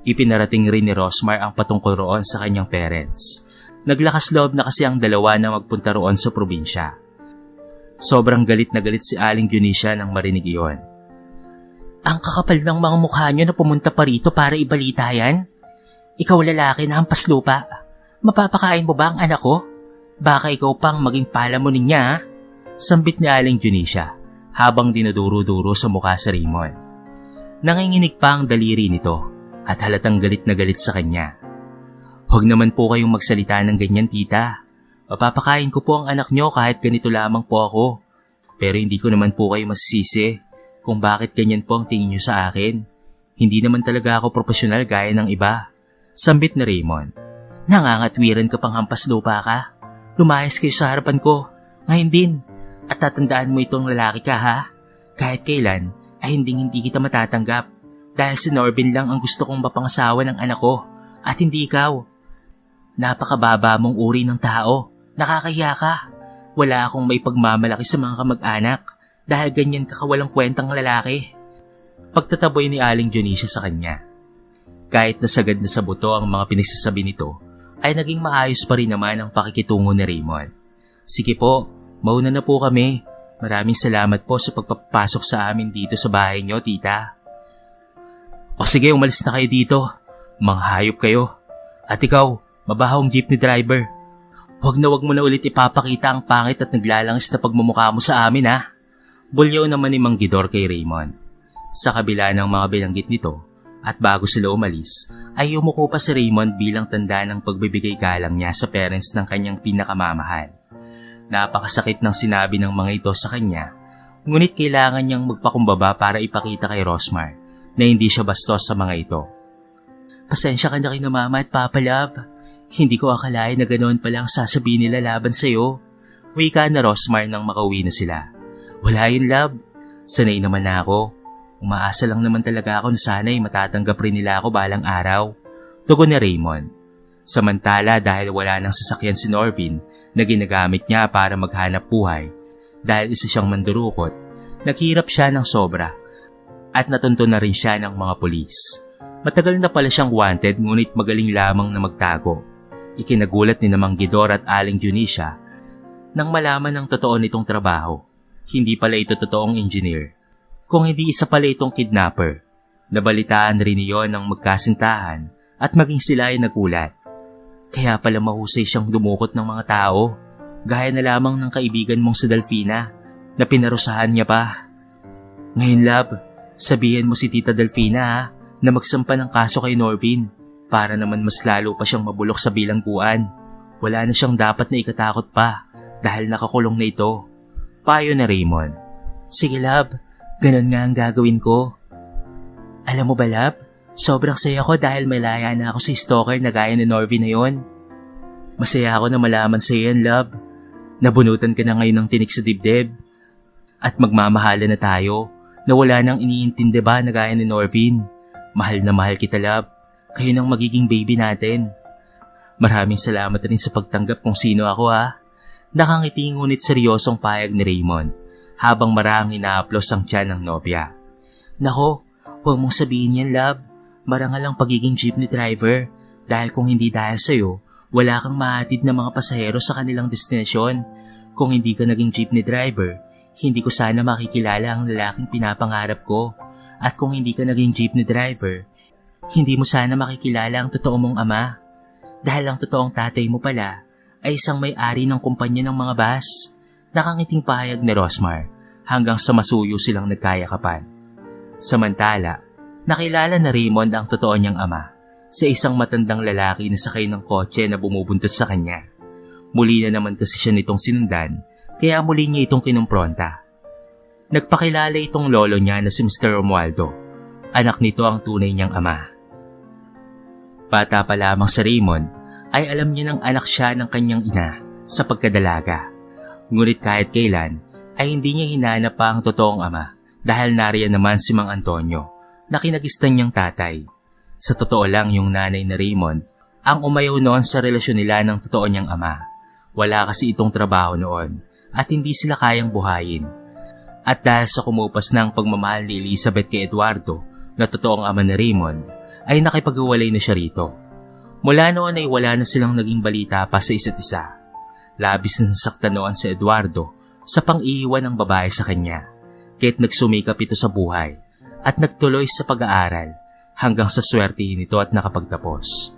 Ipinarating rin ni Rosmar ang patungkol roon sa kanyang parents. Naglakas loob na kasi ang dalawa na magpunta roon sa probinsya. Sobrang galit na galit si Aling Dionisha nang marinig iyon. Ang kakapal ng mga mukha nyo na pumunta pa rito para ibalita yan? Ikaw lalaki na hampas lupa. Mapapakain mo ba ang anak ko? Baka ikaw pang maging palamunin niya, ha? Sambit ni Aling Dionisha habang dinuduro-duro sa mukha sa Raymond. Nanginginig pa ang daliri nito at halatang galit na galit sa kanya. Huwag naman po kayong magsalita ng ganyan, tita. Mapapakain ko po ang anak nyo kahit ganito lamang po ako. Pero hindi ko naman po kayo masisisi kung bakit ganyan po ang tingin nyo sa akin. Hindi naman talaga ako profesional gaya ng iba. Sambit na Raymond. Nangangatwiran ka pang hampas lupa ka. Lumayas kayo sa harapan ko. Ngayon din. At tatandaan mo itong lalaki ka, ha? Kahit kailan ay hindi kita matatanggap. Dahil si Norbin lang ang gusto kong mapangasawa ng anak ko. At hindi ikaw. Napakababa mong uri ng tao. Nakakahiya ka. Wala akong may pagmamalaki sa mga kamag-anak dahil ganyan ka kawalang kwentang lalaki. Pagtataboy ni Aling Dionisha sa kanya. Kahit nasagad na sa buto ang mga pinagsasabi nito, ay naging maayos pa rin naman ang pakikitungo ni Raymond. Sige po, mauna na po kami. Maraming salamat po sa pagpapasok sa amin dito sa bahay niyo, tita. O sige, umalis na kayo dito. Mga hayop kayo. At ikaw, mabahong jeepney driver. Huwag mo na ulit ipapakita ang pangit at naglalangis na pagmumukha mo sa amin, ha? Bulyaw naman ni Mang Gidor kay Raymond. Sa kabila ng mga binanggit nito, at bago sila umalis, ay umuko pa si Raymond bilang tanda ng pagbibigay galang niya sa parents ng kanyang pinakamamahal. Napakasakit ng sinabi ng mga ito sa kanya, ngunit kailangan niyang magpakumbaba para ipakita kay Rosmar na hindi siya bastos sa mga ito. Pasensya ka na kay na mama at papa, love. Hindi ko akalain na ganoon pala ang sasabihin nila laban sa'yo. Wika na Rosmar nang makauwi na sila. Wala yun, love. Sanay naman na ako. Umaasa lang naman talaga ako na sana'y matatanggap rin nila ako balang araw. Tugon ni Raymond. Samantala dahil wala nang sasakyan si Norbin na ginagamit niya para maghanap buhay, dahil isa siyang mandurukot, naghirap siya ng sobra at natunto na rin siya ng mga pulis. Matagal na pala siyang wanted ngunit magaling lamang na magtago. Ikinagulat ni Mang Gidor at Aling Dionisha nang malaman ng totoo nitong trabaho. Hindi pala ito totoong engineer, kung hindi isa pala itong kidnapper. Nabalitaan rin niyon ng magkasintahan at maging sila ay nagulat. Kaya pala mahusay siyang dumukot ng mga tao, gaya na lamang ng kaibigan mong si Delfina na pinarusahan niya pa. Ngayon, love, sabihin mo si Tita Delfina, ha, na magsampa ng kaso kay Norbin para naman mas lalo pa siyang mabulok sa bilangguan. Wala na siyang dapat na ikatakot pa dahil nakakulong na ito. Payo na Raymond. Sige, love, ganun nga ang gagawin ko. Alam mo ba, love, sobrang saya ko dahil malaya na ako sa stalker na gaya ni Norbin na yon. Masaya ako na malaman sa iyan, love. Nabunutan ka na ngayon ng tinik sa dibdib. At magmamahala na tayo na wala nang iniintindi ba na gaya ni Norbin. Mahal na mahal kita, love. Kayo nang magiging baby natin. Maraming salamat rin sa pagtanggap kung sino ako, ha. Nakangiti ngunit seryosong payag ni Raymond habang marahang inaaplos ang tiyan ng nobya. Nako, huwag mong sabihin yan, love. Marangal ang pagiging jeepney driver dahil kung hindi dahil sa'yo, Wala kang mahatid na mga pasahero sa kanilang destinasyon. Kung hindi ka naging jeepney driver, hindi ko sana makikilala ang lalaking pinapangarap ko. At kung hindi ka naging jeepney driver, hindi mo sana makikilala ang totoo mong ama. Dahil ang totoong tatay mo pala ay isang may-ari ng kumpanya ng mga bus. Nakangiting pahayag ni Rosmar hanggang sa masuyo silang nagkayakapan. Samantala, nakilala na Raymond ang totoo niyang ama sa isang matandang lalaki na sakay ng kotse na bumubuntot sa kanya. Muli na naman kasi siya nitong sinundan, kaya muli niya itong kinumpronta. Nagpakilala itong lolo niya na si Mr. Romualdo. Anak nito ang tunay niyang ama. Bata pa lamang si Raymond ay alam niya ng anak siya ng kanyang ina sa pagkadalaga. Ngunit kahit kailan ay hindi niya hinanap pa ang totoong ama dahil nariyan naman si Mang Antonio na kinagistan niyang tatay. Sa totoo lang yung nanay na Raymond ang umayaw noon sa relasyon nila ng totoo niyang ama. Wala kasi itong trabaho noon at hindi sila kayang buhayin. At dahil sa kumupas ng pagmamahal ni Elizabeth kay Eduardo na totoong ama ni Raymond, ay nakipag-uwalay na siya rito. Mula noon ay wala na silang naging balita pa sa isa't isa. Labis na nasaktan noon si Eduardo sa pang-iiwan ng babae sa kanya, kaya't nagsumikap ito sa buhay at nagtuloy sa pag-aaral hanggang sa swertihin ito at nakapagtapos.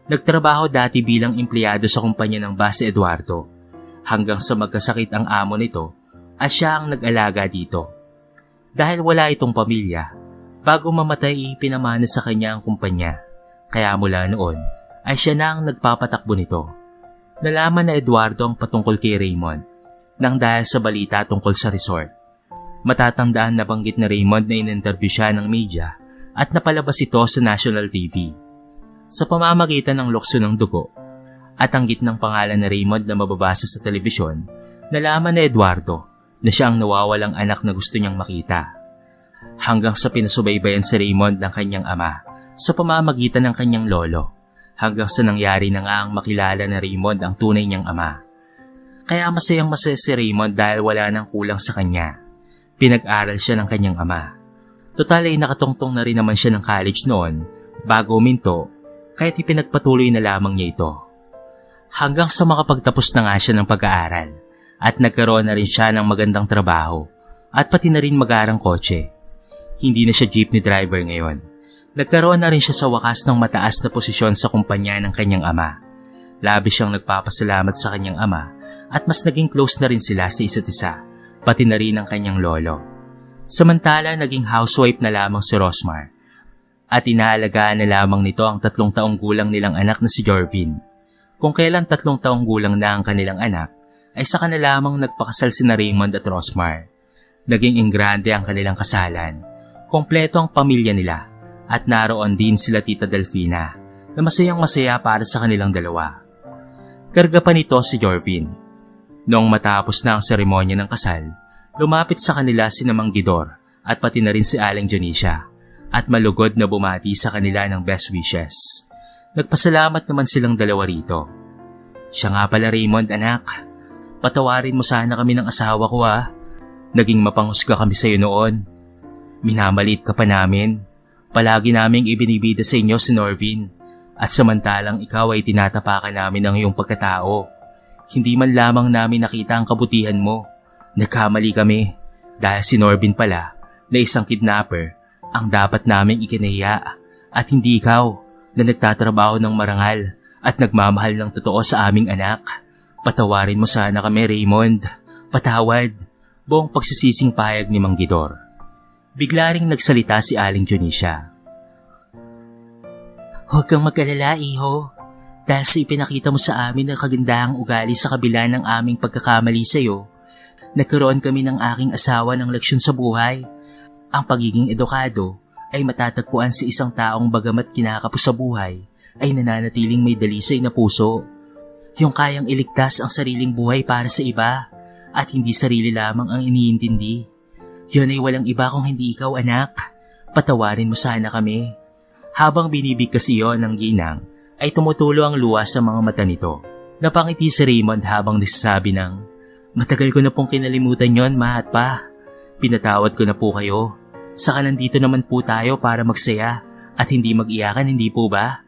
Nagtrabaho dati bilang empleyado sa kumpanya ng bus si Eduardo hanggang sa magkasakit ang amo nito at siya ang nag-alaga dito. Dahil wala itong pamilya, bago mamatay ipinamana sa kanya ang kumpanya, kaya mula noon ay siya na ang nagpapatakbo nito. Nalaman na Eduardo ang patungkol kay Raymond nang dahil sa balita tungkol sa resort. Matatandaan na banggit na Raymond na in-interview siya ng media at napalabas ito sa national TV. Sa pamamagitan ng lukso ng dugo at ang gitnang pangalan na Raymond na mababasa sa telebisyon, nalaman na Eduardo na siya ang nawawalang anak na gusto niyang makita. Hanggang sa pinasubaybayan si Raymond ng kanyang ama sa pamamagitan ng kanyang lolo, hanggang sa nangyari na nga ang makilala na Raymond ang tunay niyang ama. Kaya masayang masaya si Raymond dahil wala nang kulang sa kanya. Pinag-aral siya ng kanyang ama. Total ay nakatungtong na rin naman siya ng college noon bago uminto, kaya't ipinagpatuloy na lamang niya ito. Hanggang sa makapagtapos na nga siya ng pag-aaral at nagkaroon na rin siya ng magandang trabaho at pati na rin mag-aarang kotse. Hindi na siya jeepney driver ngayon. Nagkaroon na rin siya sa wakas ng mataas na posisyon sa kumpanya ng kanyang ama. Labis siyang nagpapasalamat sa kanyang ama at mas naging close na rin sila sa isa't isa, pati na rin ang kanyang lolo. Samantala, naging housewife na lamang si Rosmar at inaalagaan na lamang nito ang 3 taong gulang nilang anak na si Jorvin. Kung kailan 3 taong gulang na ang kanilang anak, ay saka na lamang nagpakasal sina Raymond at Rosmar. Naging ingrande ang kanilang kasalan. Kompleto ang pamilya nila at naroon din sila Tita Delfina na masayang masaya para sa kanilang dalawa. Karga pa nito si Jorvin. Noong matapos na ang seremonya ng kasal, lumapit sa kanila si Mang Gidor at pati na rin si Aling Dionisha at malugod na bumati sa kanila ng best wishes. Nagpasalamat naman silang dalawa rito. Siya nga pala Raymond, anak. Patawarin mo sana kami ng asawa ko ha. Naging mapanghusga kami sa iyo noon. Minamalit ka pa namin. Palagi naming ibinibida sa inyo si Norvin at samantalang ikaw ay tinatapakan namin ng iyong pagkatao. Hindi man lamang namin nakita ang kabutihan mo. Nagkamali kami dahil si Norvin pala na isang kidnapper ang dapat naming ikinahiya at hindi ikaw na nagtatrabaho ng marangal at nagmamahal ng totoo sa aming anak. Patawarin mo sana kami, Raymond. Patawad. Buong pagsisising pahayag ni Mang Gidor. Bigla ring nagsalita si Aling Dionisha. Huwag kang mag-alala, iho. Dahil sa ipinakita mo sa amin ang kagandahang ugali sa kabila ng aming pagkakamali sa iyo, nagkaroon kami ng aking asawa ng leksyon sa buhay. Ang pagiging edukado ay matatagpuan sa isang taong bagamat kinakapos sa buhay ay nananatiling may dalisay na puso. Yung kayang iligtas ang sariling buhay para sa iba at hindi sarili lamang ang iniintindi. Yun ay walang iba kung hindi ikaw, anak. Patawarin mo sana kami. Habang binibigkas iyon ng ginang, ay tumutulo ang luha sa mga mata nito. Napangiti si Raymond habang nagsasabi ng, matagal ko na pong kinalimutan yon, ma at pa. Pinatawad ko na po kayo. Saka nandito naman po tayo para magsaya at hindi mag-iyakan, hindi po ba?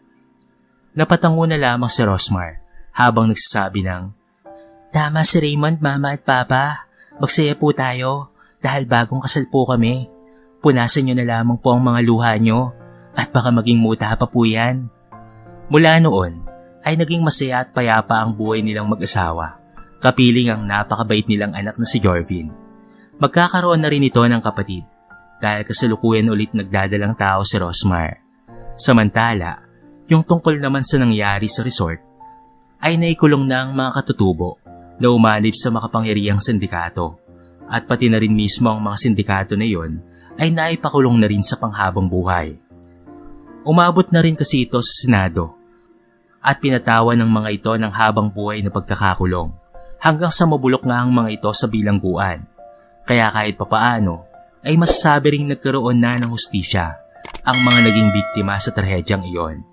Napatango na lamang si Rosmar habang nagsasabi ng, "Tama si Raymond, Mama at Papa. Magsaya po tayo dahil bagong kasal po kami. Punasan nyo na lamang po ang mga luha nyo at baka maging muta pa po yan." Mula noon ay naging masaya at payapa ang buhay nilang mag-asawa, kapiling ang napakabait nilang anak na si Jorvin. Magkakaroon na rin ito ng kapatid dahil kasalukuyan ulit nagdadalang tao si Rosmar. Samantala, yung tungkol naman sa nangyari sa resort ay naikulong na ang mga katutubo na umalip sa makapangyarihang sindikato at pati na rin mismo ang mga sindikato na yon ay naipakulong na rin sa panghabang buhay. Umabot na rin kasi ito sa Senado at pinatawan ng mga ito ng habang buhay na pagkakakulong hanggang sa mabulok nga ang mga ito sa bilangguan. Kaya kahit papaano ay masasabi ring nagkaroon na ng hustisya ang mga naging biktima sa trahedyang iyon.